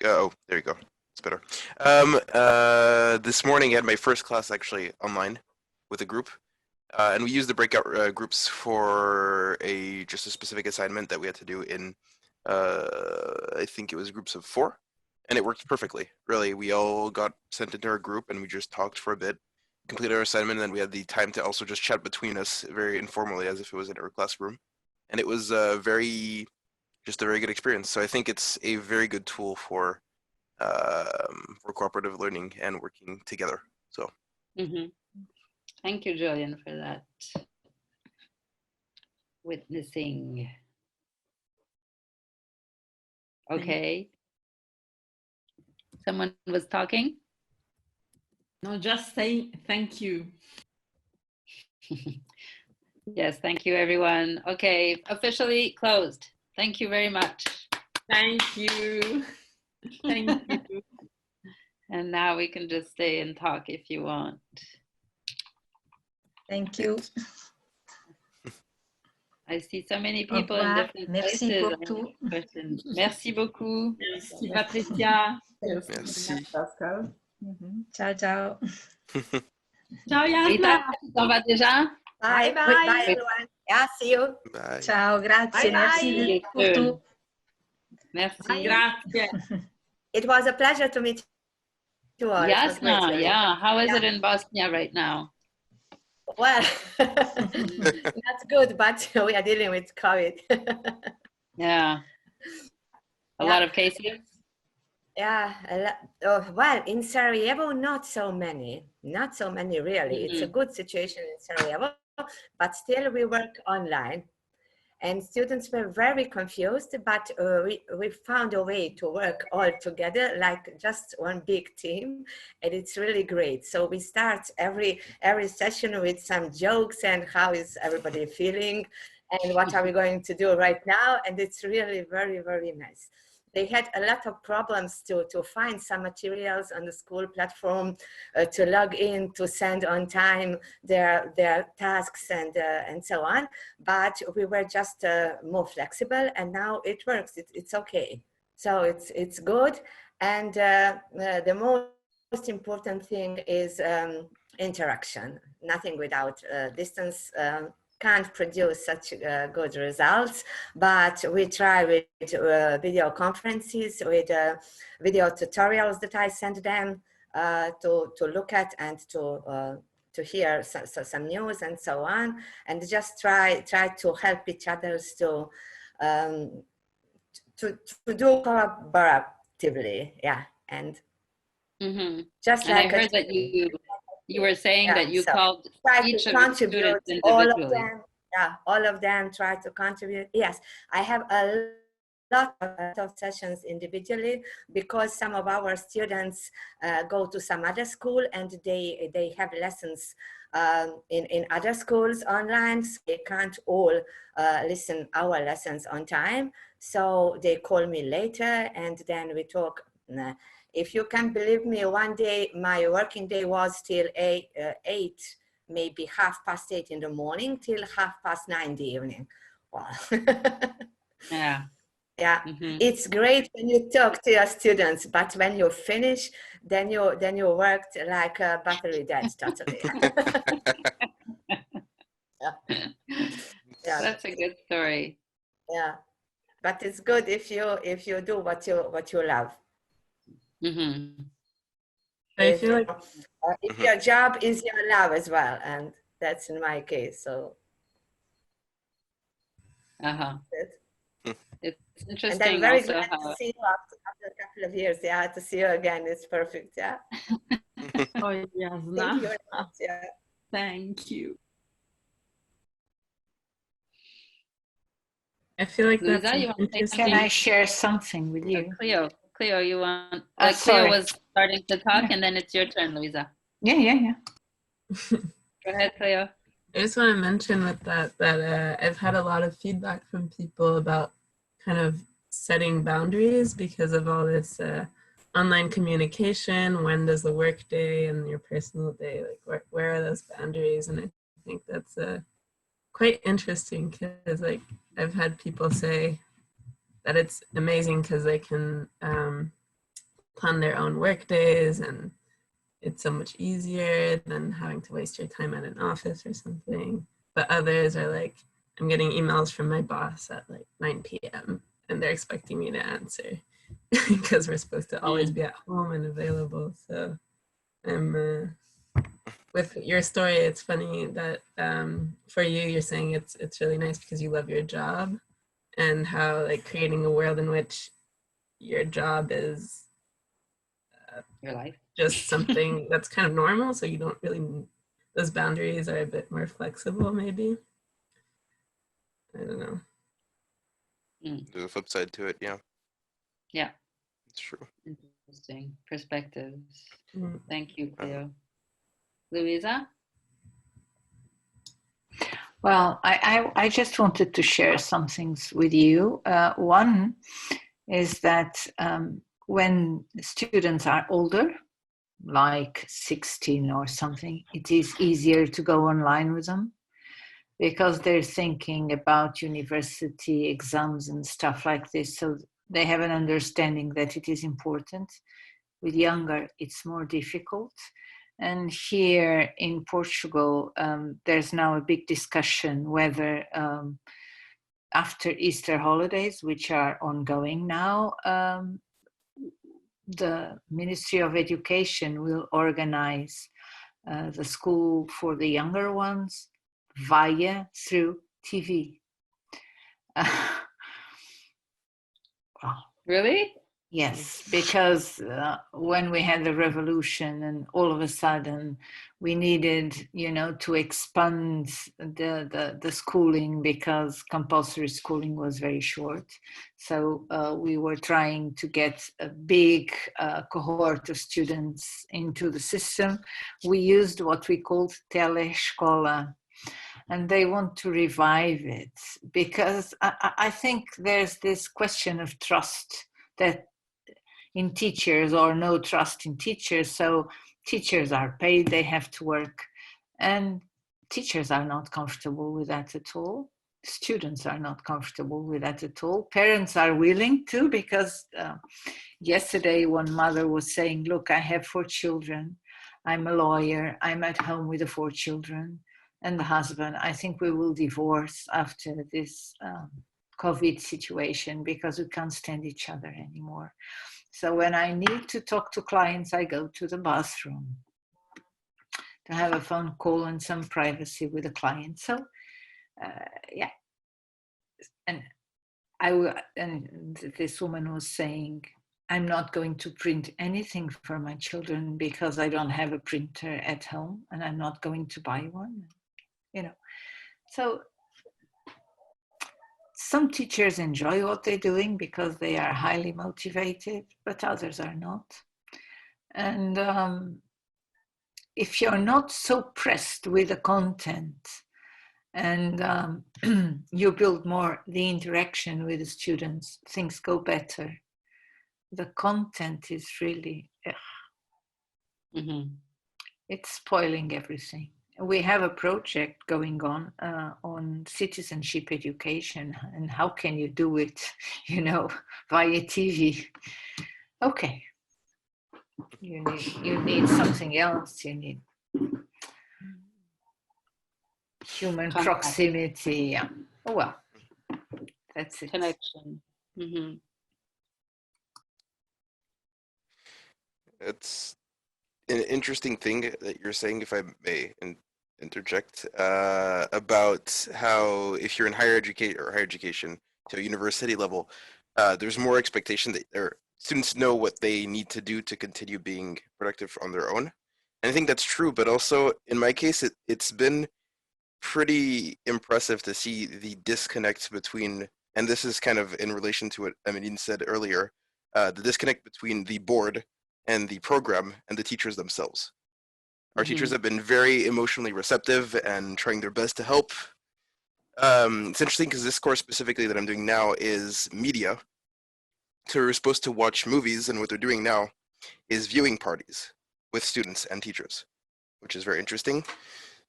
[SPEAKER 11] Oh, there you go. It's better. This morning I had my first class actually online with a group. And we used the breakout groups for just a specific assignment that we had to do in, I think it was groups of 4. And it worked perfectly, really. We all got sent into our group and we just talked for a bit, completed our assignment, and then we had the time to also just chat between us very informally as if it was in our classroom. And it was just a very good experience. So I think it's a very good tool for cooperative learning and working together. So.
[SPEAKER 1] Mm-hmm. Thank you, Julian, for that witnessing. Okay. Someone was talking?
[SPEAKER 8] No, just saying thank you.
[SPEAKER 1] Yes, thank you, everyone. Okay, officially closed. Thank you very much.
[SPEAKER 8] Thank you. Thank you.
[SPEAKER 1] And now we can just stay and talk if you want.
[SPEAKER 5] Thank you.
[SPEAKER 1] I see so many people in different
[SPEAKER 5] Merci
[SPEAKER 1] places.
[SPEAKER 5] beaucoup.
[SPEAKER 1] Merci beaucoup.
[SPEAKER 8] Merci, Patricia.
[SPEAKER 11] Merci.
[SPEAKER 9] Pascale.
[SPEAKER 5] Ciao, ciao.
[SPEAKER 8] Ciao,
[SPEAKER 1] Rita,
[SPEAKER 8] Yasna.
[SPEAKER 1] tu t'en vas déjà?
[SPEAKER 12] Bye,
[SPEAKER 5] Bye,
[SPEAKER 12] goodbye
[SPEAKER 5] bye.
[SPEAKER 12] everyone. Yeah, see you.
[SPEAKER 11] Bye.
[SPEAKER 5] Ciao, grazie.
[SPEAKER 12] Bye,
[SPEAKER 5] Merci
[SPEAKER 1] bye.
[SPEAKER 5] pour tout.
[SPEAKER 1] Merci.
[SPEAKER 8] Grazie.
[SPEAKER 12] It was a pleasure to meet you all. It was great,
[SPEAKER 1] Yasna,
[SPEAKER 12] really.
[SPEAKER 1] yeah. How is
[SPEAKER 12] Yeah.
[SPEAKER 1] it in Bosnia right now?
[SPEAKER 12] Well, that's good, but we are dealing with COVID.
[SPEAKER 1] Yeah. A lot of cases?
[SPEAKER 12] Yeah, well, in Sarajevo, not so many really. It's a good situation in Sarajevo, but still we work online. And students were very confused, but we found a way to work all together, like just one big team, and it's really great. So we start every session with some jokes and how is everybody feeling, and what are we going to do right now, and it's really very, very nice. They had a lot of problems to find some materials on the school platform, to log in, to send on time their tasks and so on. But we were just more flexible, and now it works. It's okay. So it's good. And the most important thing is interaction. Nothing without distance can't produce such good results, but we try with video conferences, with video tutorials that I send them to look at and to hear some news and so on, and just try to help each other to do collaboratively, yeah, and just
[SPEAKER 1] and
[SPEAKER 12] like
[SPEAKER 1] I heard that you were saying that you called each of the students individually.
[SPEAKER 12] All of them try to contribute. Yes, I have a lot of sessions individually because some of our students go to some other school and they have lessons in other schools online. So they can't all listen our lessons on time. So they call me later and then we talk. If you can believe me, one day my working day was till 8, maybe 8:30 in the morning till 9:30 in the evening. Wow.
[SPEAKER 1] Yeah.
[SPEAKER 12] Yeah, it's great when you talk to your students, but when you finish, then you worked like a battery dead totally. Yeah. Yeah.
[SPEAKER 1] That's a good story.
[SPEAKER 12] Yeah, but it's good if you do what you love.
[SPEAKER 9] I feel like
[SPEAKER 12] if your job is your love as well, and that's in my case. So.
[SPEAKER 1] It's interesting.
[SPEAKER 12] And I'm very
[SPEAKER 1] also
[SPEAKER 12] glad to see you after a couple of years. Yeah, to see you again. It's perfect. Yeah.
[SPEAKER 8] Oh, yes.
[SPEAKER 12] Thank you very much. Yeah.
[SPEAKER 8] Thank you.
[SPEAKER 9] I feel like
[SPEAKER 1] Louisa,
[SPEAKER 9] that's
[SPEAKER 1] you want to say something?
[SPEAKER 6] Can I share something with you?
[SPEAKER 1] Cleo, you want?
[SPEAKER 6] Cleo
[SPEAKER 1] Cleo was starting to talk, and then it's your turn, Louisa.
[SPEAKER 6] Yeah.
[SPEAKER 1] Go ahead, Cleo.
[SPEAKER 9] I just want to mention with that I've had a lot of feedback from people about kind of setting boundaries because of all this online communication. When does the work day and your personal day, like where are those boundaries? And I think that's quite interesting because like I've had people say that it's amazing because they can plan their own work days and it's so much easier than having to waste your time at an office or something. But others are like, I'm getting emails from my boss at like 9 p.m. and they're expecting me to answer because we're supposed to always be at home and available. So with your story, it's funny that for you, you're saying it's really nice because you love your job and how like creating a world in which your job is
[SPEAKER 1] your life.
[SPEAKER 9] Just something that's kind of normal, so you don't really, those boundaries are a bit more flexible maybe. I don't know.
[SPEAKER 11] There's a flip side to it, yeah.
[SPEAKER 1] Yeah.
[SPEAKER 11] It's true.
[SPEAKER 1] Interesting perspectives. Thank you, Cleo. Louisa?
[SPEAKER 6] Well, I just wanted to share some things with you. One is that when students are older, like 16 or something, it is easier to go online with them because they're thinking about university exams and stuff like this. So they have an understanding that it is important. With younger, it's more difficult. And here in Portugal, there's now a big discussion whether after Easter holidays, which are ongoing now, the Ministry of Education will organize the school for the younger ones through TV.
[SPEAKER 1] Really?
[SPEAKER 6] Yes, because when we had the revolution and all of a sudden we needed, to expand the schooling because compulsory schooling was very short. So we were trying to get a big cohort of students into the system. We used what we called telescola. And they want to revive it because I think there's this question of trust that in teachers or no trust in teachers. So teachers are paid, they have to work. And teachers are not comfortable with that at all. Students are not comfortable with that at all. Parents are willing to because yesterday one mother was saying, look, I have 4 children. I'm a lawyer. I'm at home with the 4 children. And the husband, I think we will divorce after this COVID situation because we can't stand each other anymore. So when I need to talk to clients, I go to the bathroom to have a phone call and some privacy with the client. So, yeah. And this woman was saying, I'm not going to print anything for my children because I don't have a printer at home and I'm not going to buy one. some teachers enjoy what they're doing because they are highly motivated, but others are not. And if you're not so pressed with the content and you build more the interaction with the students, things go better. The content is really, it's spoiling everything. We have a project going on citizenship education, and how can you do it, you know, via TV? Okay, you need something else. You need human proximity. Yeah. Oh well, that's it.
[SPEAKER 1] Connection.
[SPEAKER 11] It's an interesting thing that you're saying, if I may interject, about how if you're in higher education to a university level, there's more expectation that their students know what they need to do to continue being productive on their own. And I think that's true, but also in my case, it's been pretty impressive to see the disconnect between, and this is kind of in relation to what Emeline said earlier, the disconnect between the board and the program and the teachers themselves. Our teachers have been very emotionally receptive and trying their best to help. It's interesting because this course specifically that I'm doing now is media. So we're supposed to watch movies, and what they're doing now is viewing parties with students and teachers, which is very interesting.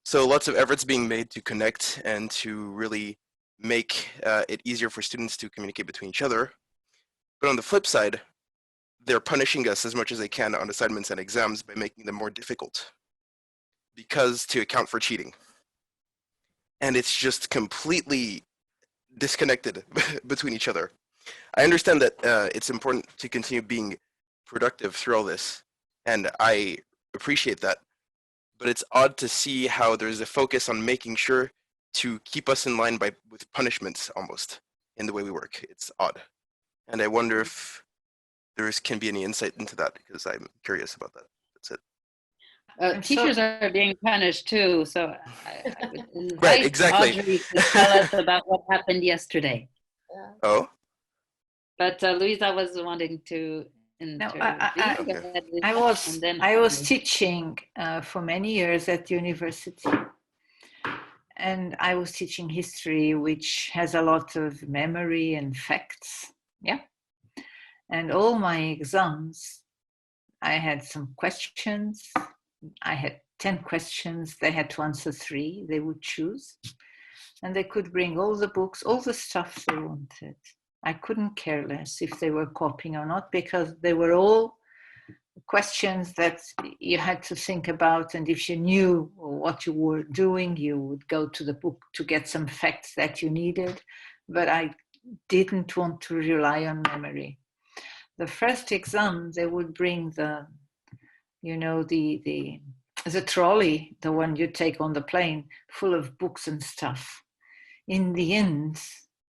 [SPEAKER 11] So lots of efforts being made to connect and to really make it easier for students to communicate between each other. But on the flip side, they're punishing us as much as they can on assignments and exams by making them more difficult because to account for cheating. And it's just completely disconnected between each other. I understand that it's important to continue being productive through all this, and I appreciate that. But it's odd to see how there's a focus on making sure to keep us in line with punishments almost in the way we work. It's odd. And I wonder if there can be any insight into that, because I'm curious about that. That's it.
[SPEAKER 1] Teachers are being punished too, so I would invite
[SPEAKER 11] right, exactly.
[SPEAKER 1] Audrey to tell us about what happened yesterday.
[SPEAKER 11] Oh?
[SPEAKER 1] But Louisa was wanting to
[SPEAKER 6] I was teaching for many years at university, and I was teaching history, which has a lot of memory and facts. Yeah. And all my exams, I had some questions. I had 10 questions. They had to answer 3. They would choose. And they could bring all the books, all the stuff they wanted. I couldn't care less if they were copying or not, because they were all questions that you had to think about. And if you knew what you were doing, you would go to the book to get some facts that you needed. But I didn't want to rely on memory. The first exam, they would bring the trolley, the one you take on the plane, full of books and stuff. In the end,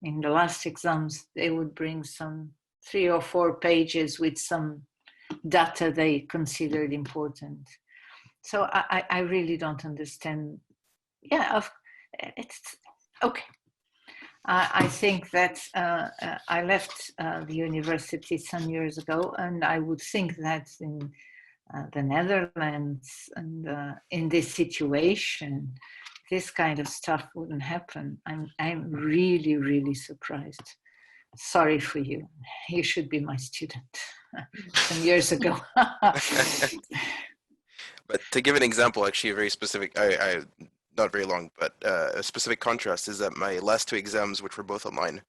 [SPEAKER 6] in the last exams, they would bring some 3 or 4 pages with some data they considered important. So I really don't understand. Yeah, it's okay. I think that I left the university some years ago, and I would think that in the Netherlands and in this situation, this kind of stuff wouldn't happen. I'm really, really surprised. Sorry for you. You should be my student some years ago.
[SPEAKER 11] But to give an example, actually a very specific, I not very long, but a specific contrast is that my last 2 exams, which were both online,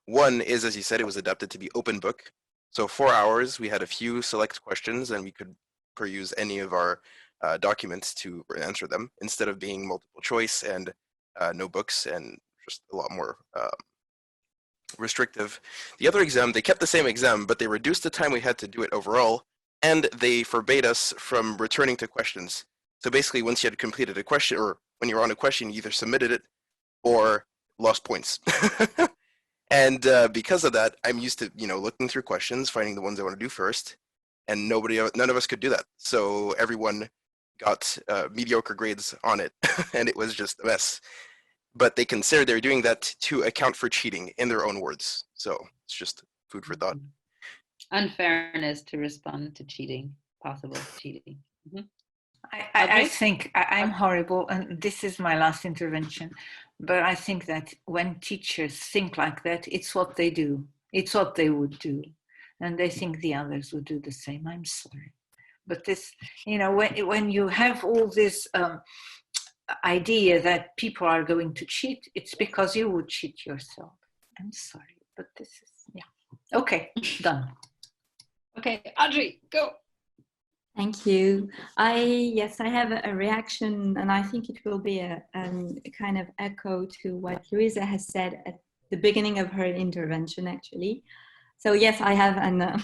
[SPEAKER 11] one is, as you said, it was adapted to be open book. So 4 hours, we had a few select questions, and we could peruse any of our documents to answer them, instead of being multiple choice and no books and just a lot more restrictive. The other exam, they kept the same exam, but they reduced the time we had to do it overall, and they forbade us from returning to questions. So basically, once you had completed a question, or when you were on a question, you either submitted it or lost points. And because of that, I'm used to, looking through questions, finding the ones I want to do first, and none of us could do that. So everyone got mediocre grades on it, and it was just a mess. but they consider they're doing that to account for cheating in their own words. So it's just food for thought.
[SPEAKER 1] Unfairness to respond to cheating, possible cheating.
[SPEAKER 6] I think I'm horrible, and this is my last intervention, but I think that when teachers think like that, it's what they do. It's what they would do. And they think the others would do the same. I'm sorry. But this, you know, when you have all this idea that people are going to cheat, it's because you would cheat yourself. I'm sorry, but this is, yeah. Okay, done.
[SPEAKER 1] Okay, Audrey, go.
[SPEAKER 4] Thank you. I have a reaction, and I think it will be a kind of echo to what Louisa has said at the beginning of her intervention, actually. So yes, I have an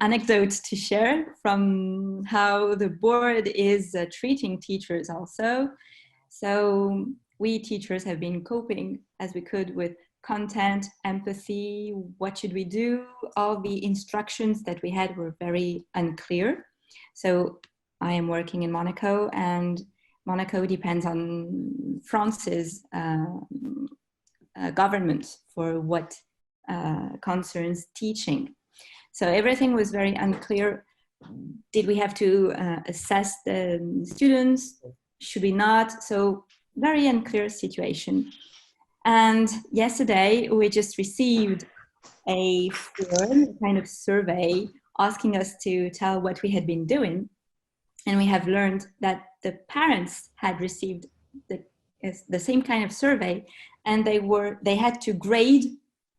[SPEAKER 4] anecdote to share from how the board is treating teachers also. So we teachers have been coping as we could with content, empathy, what should we do? All the instructions that we had were very unclear. So I am working in Monaco, and Monaco depends on France's government for what concerns teaching. So everything was very unclear. Did we have to assess the students? Should we not? So very unclear situation. And yesterday we just received a form, kind of survey, asking us to tell what we had been doing. And we have learned that the parents had received the same kind of survey, and they had to grade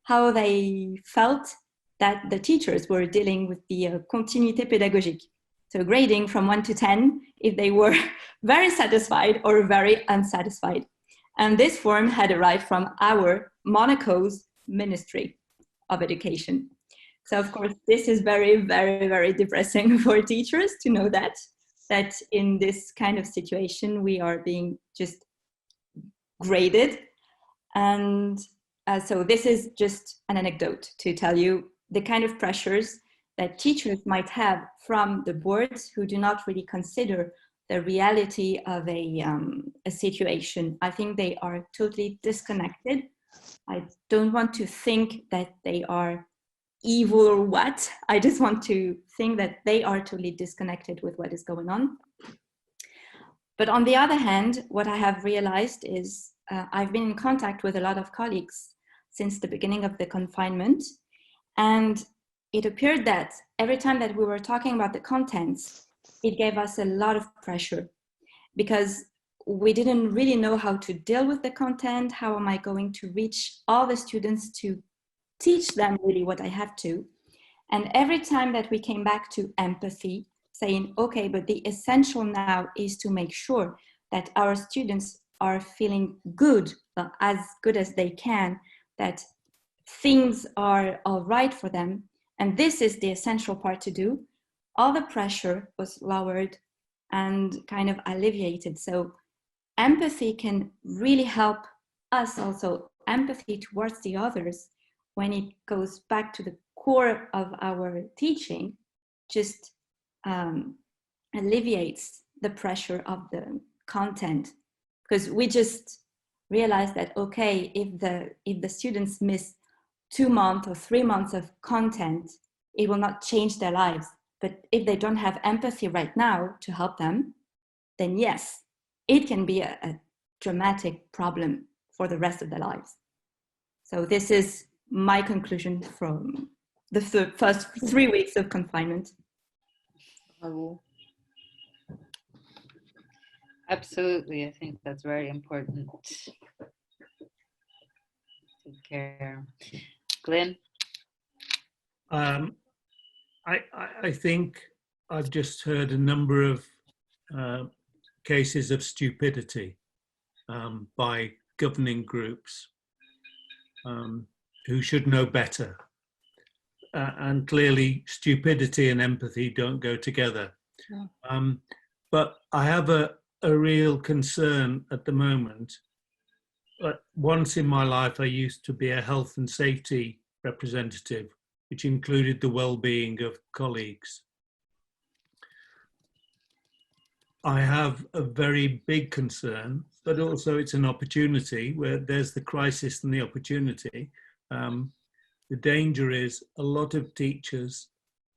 [SPEAKER 4] how they felt that the teachers were dealing with the continuité pédagogique. So grading from 1 to 10, if they were very satisfied or very unsatisfied. And this form had arrived from our Monaco's Ministry of Education. So of course, this is very, very, very depressing for teachers to know that in this kind of situation, we are being just graded. And so this is just an anecdote to tell you the kind of pressures that teachers might have from the boards who do not really consider the reality of a situation. I think they are totally disconnected. I don't want to think that they are evil or what. I just want to think that they are totally disconnected with what is going on. But on the other hand, what I have realized is I've been in contact with a lot of colleagues since the beginning of the confinement. And it appeared that every time that we were talking about the contents, it gave us a lot of pressure because we didn't really know how to deal with the content. How am I going to reach all the students to teach them really what I have to? And every time that we came back to empathy, saying, okay, but the essential now is to make sure that our students are feeling good, as good as they can, that things are all right for them. And this is the essential part to do. All the pressure was lowered and kind of alleviated. So empathy can really help us also, empathy towards the others, when it goes back to the core of our teaching, just alleviates the pressure of the content. Because we just realized that, okay, if the students miss 2 months or 3 months of content, it will not change their lives. But if they don't have empathy right now to help them, then yes, it can be a dramatic problem for the rest of their lives. So this is my conclusion from the first 3 weeks of confinement.
[SPEAKER 1] Absolutely, I think that's very important. Take care. Glenn?
[SPEAKER 3] I think I've just heard a number of cases of stupidity by governing groups who should know better. And clearly stupidity and empathy don't go together. Yeah. But I have a real concern at the moment. Once in my life, I used to be a health and safety representative, which included the well-being of colleagues. I have a very big concern but also it's an opportunity where there's the crisis and the opportunity. The danger is a lot of teachers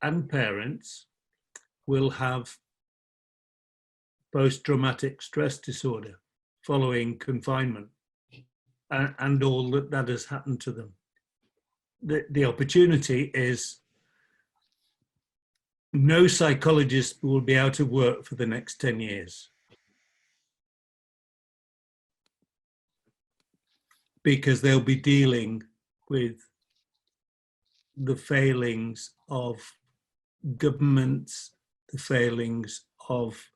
[SPEAKER 3] and parents will have post-traumatic stress disorder following confinement and all that has happened to them. The opportunity is no psychologist will be out of work for the next 10 years. Because they'll be dealing with the failings of governments, the failings of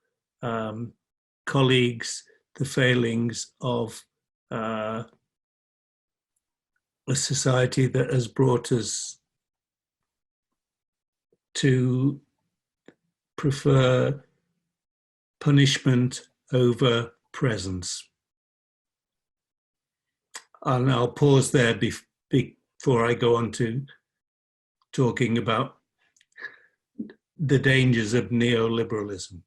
[SPEAKER 3] colleagues, the failings of a society that has brought us to prefer punishment over presence. And I'll pause there before I go on to talking about the dangers of neoliberalism.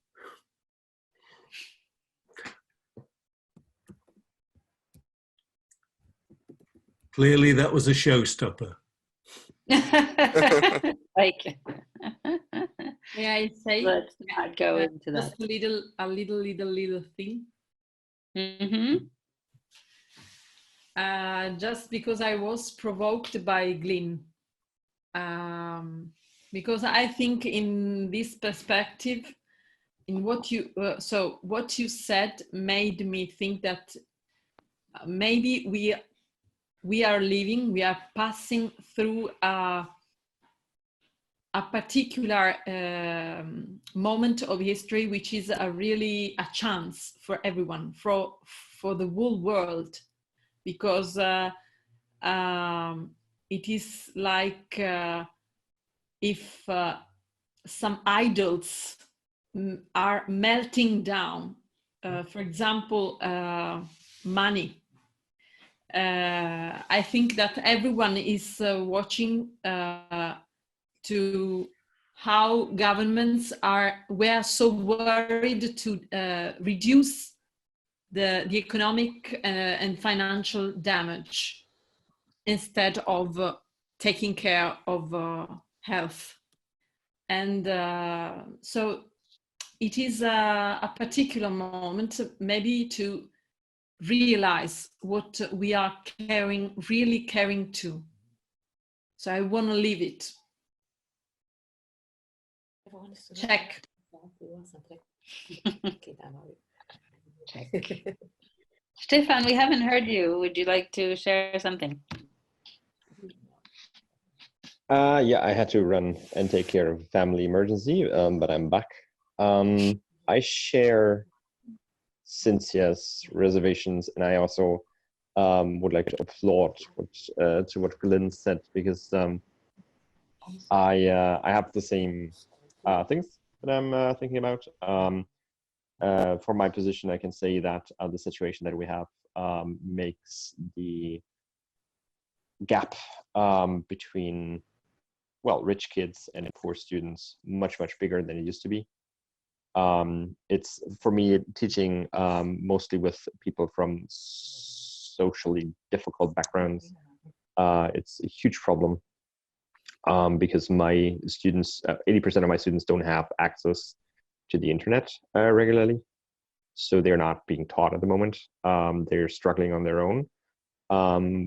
[SPEAKER 3] Clearly, that was a showstopper.
[SPEAKER 1] Like,
[SPEAKER 8] may I say?
[SPEAKER 1] Let's not go into that.
[SPEAKER 8] Just a little thing.
[SPEAKER 1] Mm-hmm.
[SPEAKER 8] Just because I was provoked by Glyn. Because I think in this perspective, in what you what you said made me think that maybe we are passing through a particular moment of history, which is really a chance for everyone, for the whole world, because it is like if some idols are melting down, for example, money. I think that everyone is watching to how governments were so worried to reduce the economic and financial damage instead of taking care of health. And so it is a particular moment maybe to realize what we are really caring to. So I want to leave it. Check.
[SPEAKER 1] Check. Stefan, we haven't heard you. Would you like to share something?
[SPEAKER 13] Yeah, I had to run and take care of a family emergency, but I'm back. I share Cynthia's reservations, and I also would like to applaud to what Glyn said, because I have the same things that I'm thinking about. For my position, I can say that the situation that we have makes the gap between, well, rich kids and poor students much bigger than it used to be. It's, for me, teaching mostly with people from socially difficult backgrounds. It's a huge problem because my students, 80% of my students don't have access to the internet regularly. So they're not being taught at the moment. They're struggling on their own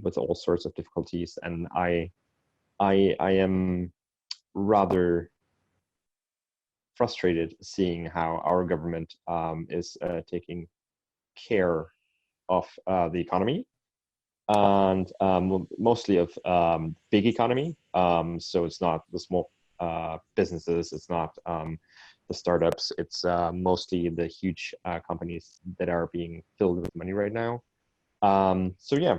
[SPEAKER 13] with all sorts of difficulties. And I am rather frustrated seeing how our government is taking care of the economy, and mostly of big economy. So it's not the small businesses, it's not the startups, it's mostly the huge companies that are being filled with money right now. So yeah,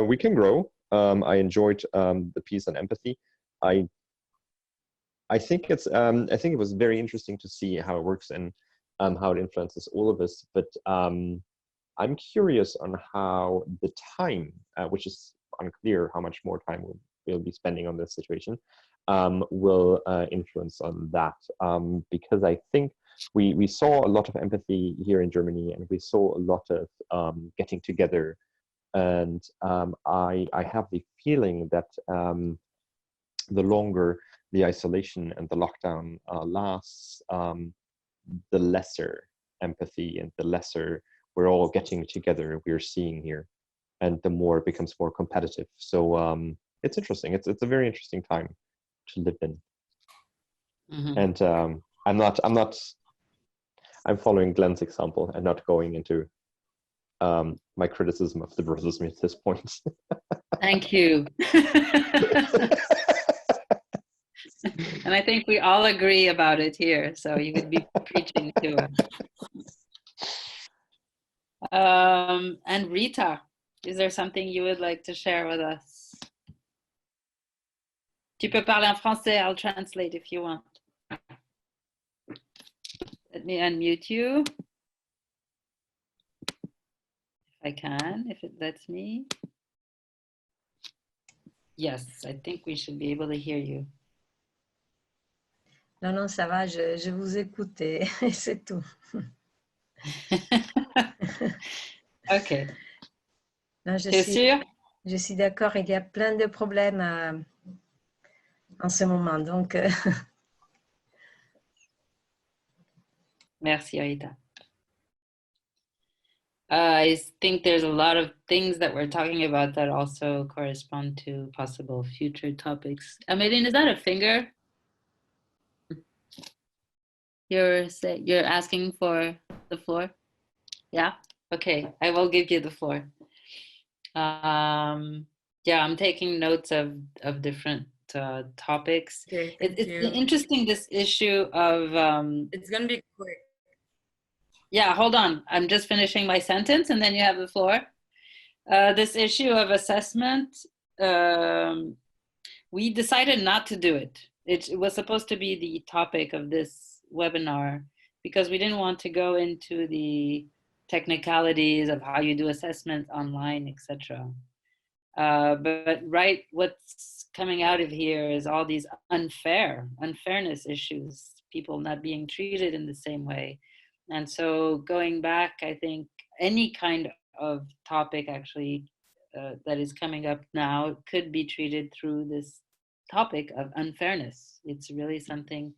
[SPEAKER 13] we can grow. I enjoyed the piece on empathy. I think it's I think it was very interesting to see how it works and how it influences all of us. But I'm curious on how the time, which is unclear how much more time we'll be spending on this situation, will influence on that. Because I think we saw a lot of empathy here in Germany, and we saw a lot of getting together. And I have the feeling that the longer the isolation and the lockdown lasts, the lesser empathy and the lesser we're all getting together we're seeing here, and the more it becomes more competitive. So it's interesting. It's a very interesting time to live in. Mm-hmm. And I'm following Glenn's example and not going into my criticism of liberalism at this point.
[SPEAKER 1] Thank you. And I think we all agree about it here, so you could be preaching to us. And Rita, is there something you would like to share with us? Tu peux parler en français, I'll translate if you want. Let me unmute you. If I can, if it lets me. Yes, I think we should be able to hear you.
[SPEAKER 14] Non, non, ça va, je vous écoute et c'est tout.
[SPEAKER 1] Ok.
[SPEAKER 14] Non, je suis d'accord, il y a plein de problèmes en ce moment. Donc,
[SPEAKER 1] Merci, Rita. I think there's a lot of things that we're talking about that also correspond to possible future topics. Améline, is that a finger? You're asking for the floor? Yeah? Okay, I will give you the floor. Yeah, I'm taking notes of different topics.
[SPEAKER 7] Okay,
[SPEAKER 1] It's interesting, this issue of...
[SPEAKER 7] it's going to be quick.
[SPEAKER 1] Yeah, hold on. I'm just finishing my sentence and then you have the floor. This issue of assessment, we decided not to do it. It was supposed to be the topic of this webinar because we didn't want to go into the technicalities of how you do assessment online, etc. But what's coming out of here is all these unfairness issues, people not being treated in the same way. And so going back, I think any kind of topic actually that is coming up now could be treated through this topic of unfairness. It's really something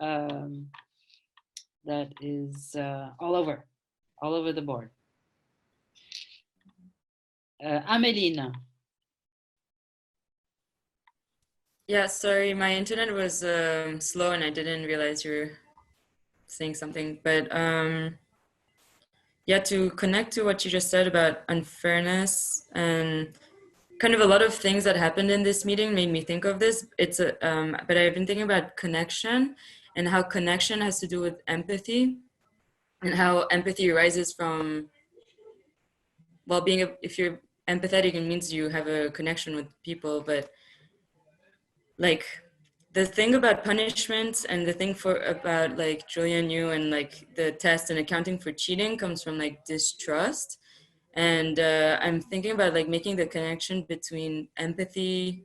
[SPEAKER 1] that is all over the board. Améline.
[SPEAKER 7] Yeah, sorry, my internet was slow and I didn't realize you were saying something, but yeah, to connect to what you just said about unfairness and kind of a lot of things that happened in this meeting made me think of this. But I've been thinking about connection and how connection has to do with empathy and how empathy arises from, well, if you're empathetic, it means you have a connection with people, but like the thing about punishment and the thing about like Julian Yu and like the test and accounting for cheating comes from like distrust. And I'm thinking about like making the connection between empathy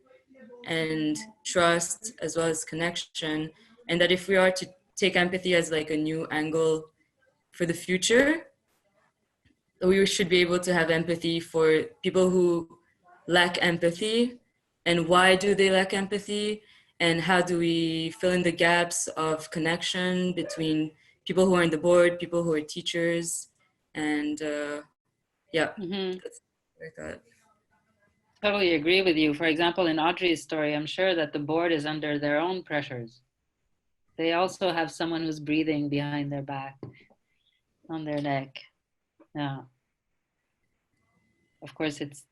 [SPEAKER 7] and trust as well as connection. And that if we are to take empathy as like a new angle for the future, we should be able to have empathy for people who lack empathy. And why do they lack empathy? And how do we fill in the gaps of connection between people who are on the board, people who are teachers, and yeah, that's what I thought.
[SPEAKER 1] Totally agree with you. For example, in Audrey's story, I'm sure that the board is under their own pressures. They also have someone who's breathing behind their back, on their neck. Yeah. Of course, it's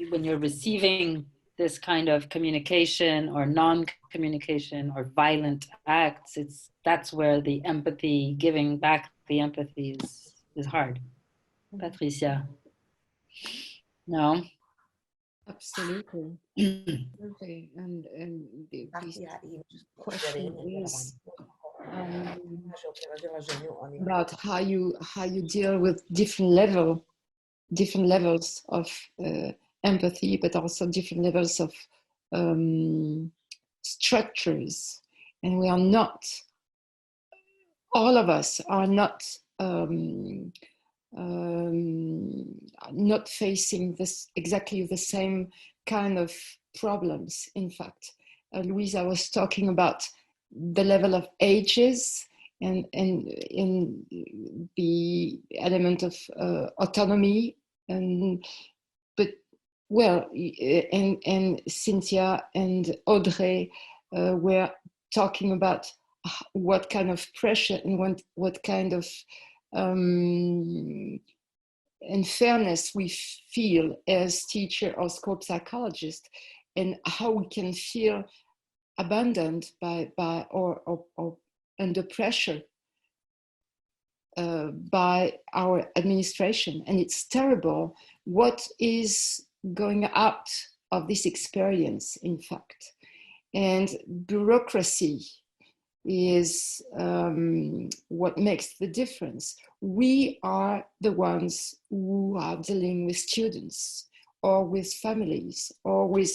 [SPEAKER 1] when you're receiving this kind of communication or non-communication or violent acts, that's where the empathy, giving back the empathy is hard. Patricia? No?
[SPEAKER 2] Absolutely. Okay. And the question is about how you deal with different levels of empathy, but also different levels of structures. And we are not all of us are not facing exactly the same kind of problems. In fact, Louisa was talking about the level of ages and in the element of autonomy, but well, and Cynthia and Audrey were talking about what kind of pressure and what kind of unfairness we feel as teacher or school psychologist, and how we can feel abandoned by or under pressure by our administration. And it's terrible what is going out of this experience, in fact. And bureaucracy is what makes the difference. We are the ones who are dealing with students or with families or with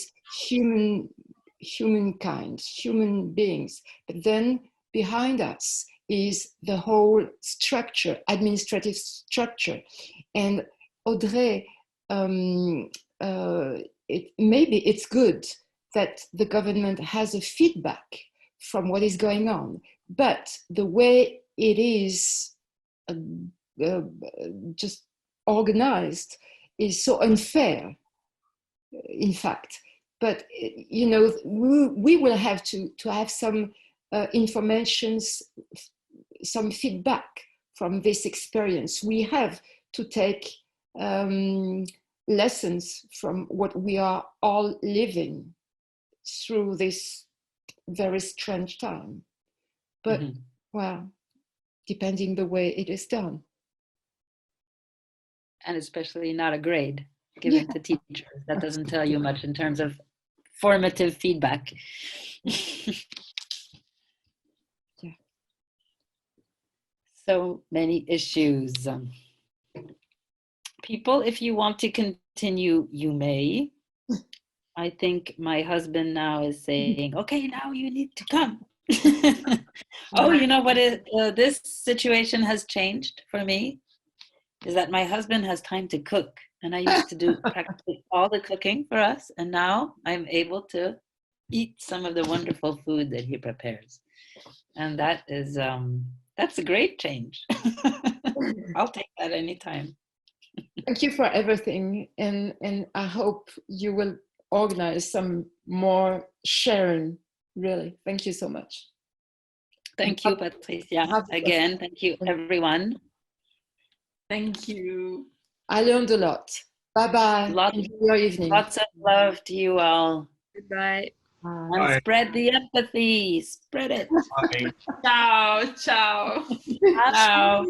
[SPEAKER 2] humankind, human beings. But then behind us is the whole structure, administrative structure. And Audrey, maybe it's good that the government has a feedback from what is going on, but the way it is just organized is so unfair, in fact. But you know, we will have to have some informations, some feedback from this experience. We have to take lessons from what we are all living through this very strange time. But well, depending the way it is done.
[SPEAKER 1] And especially not a grade given to teachers. That doesn't tell you much in terms of formative feedback.
[SPEAKER 2] Yeah.
[SPEAKER 1] So many issues. People, if you want to continue, you may. I think my husband now is saying, okay, now you need to come. Oh, you know what this situation has changed for me is that my husband has time to cook, and I used to do practically all the cooking for us, and now I'm able to eat some of the wonderful food that he prepares, and that is that's a great change. I'll take that anytime.
[SPEAKER 2] Thank you for everything, and I hope you will organize some more sharing. Really, thank you so much.
[SPEAKER 1] Thank you, Patricia. Again, thank you, everyone.
[SPEAKER 8] Thank you.
[SPEAKER 2] I learned a lot. Bye-bye. Enjoy your evening.
[SPEAKER 1] Lots of love to you all.
[SPEAKER 7] Goodbye.
[SPEAKER 1] And
[SPEAKER 3] Bye.
[SPEAKER 1] spread the empathy. Spread it.
[SPEAKER 3] Bye.
[SPEAKER 8] Ciao, ciao.
[SPEAKER 1] Ciao.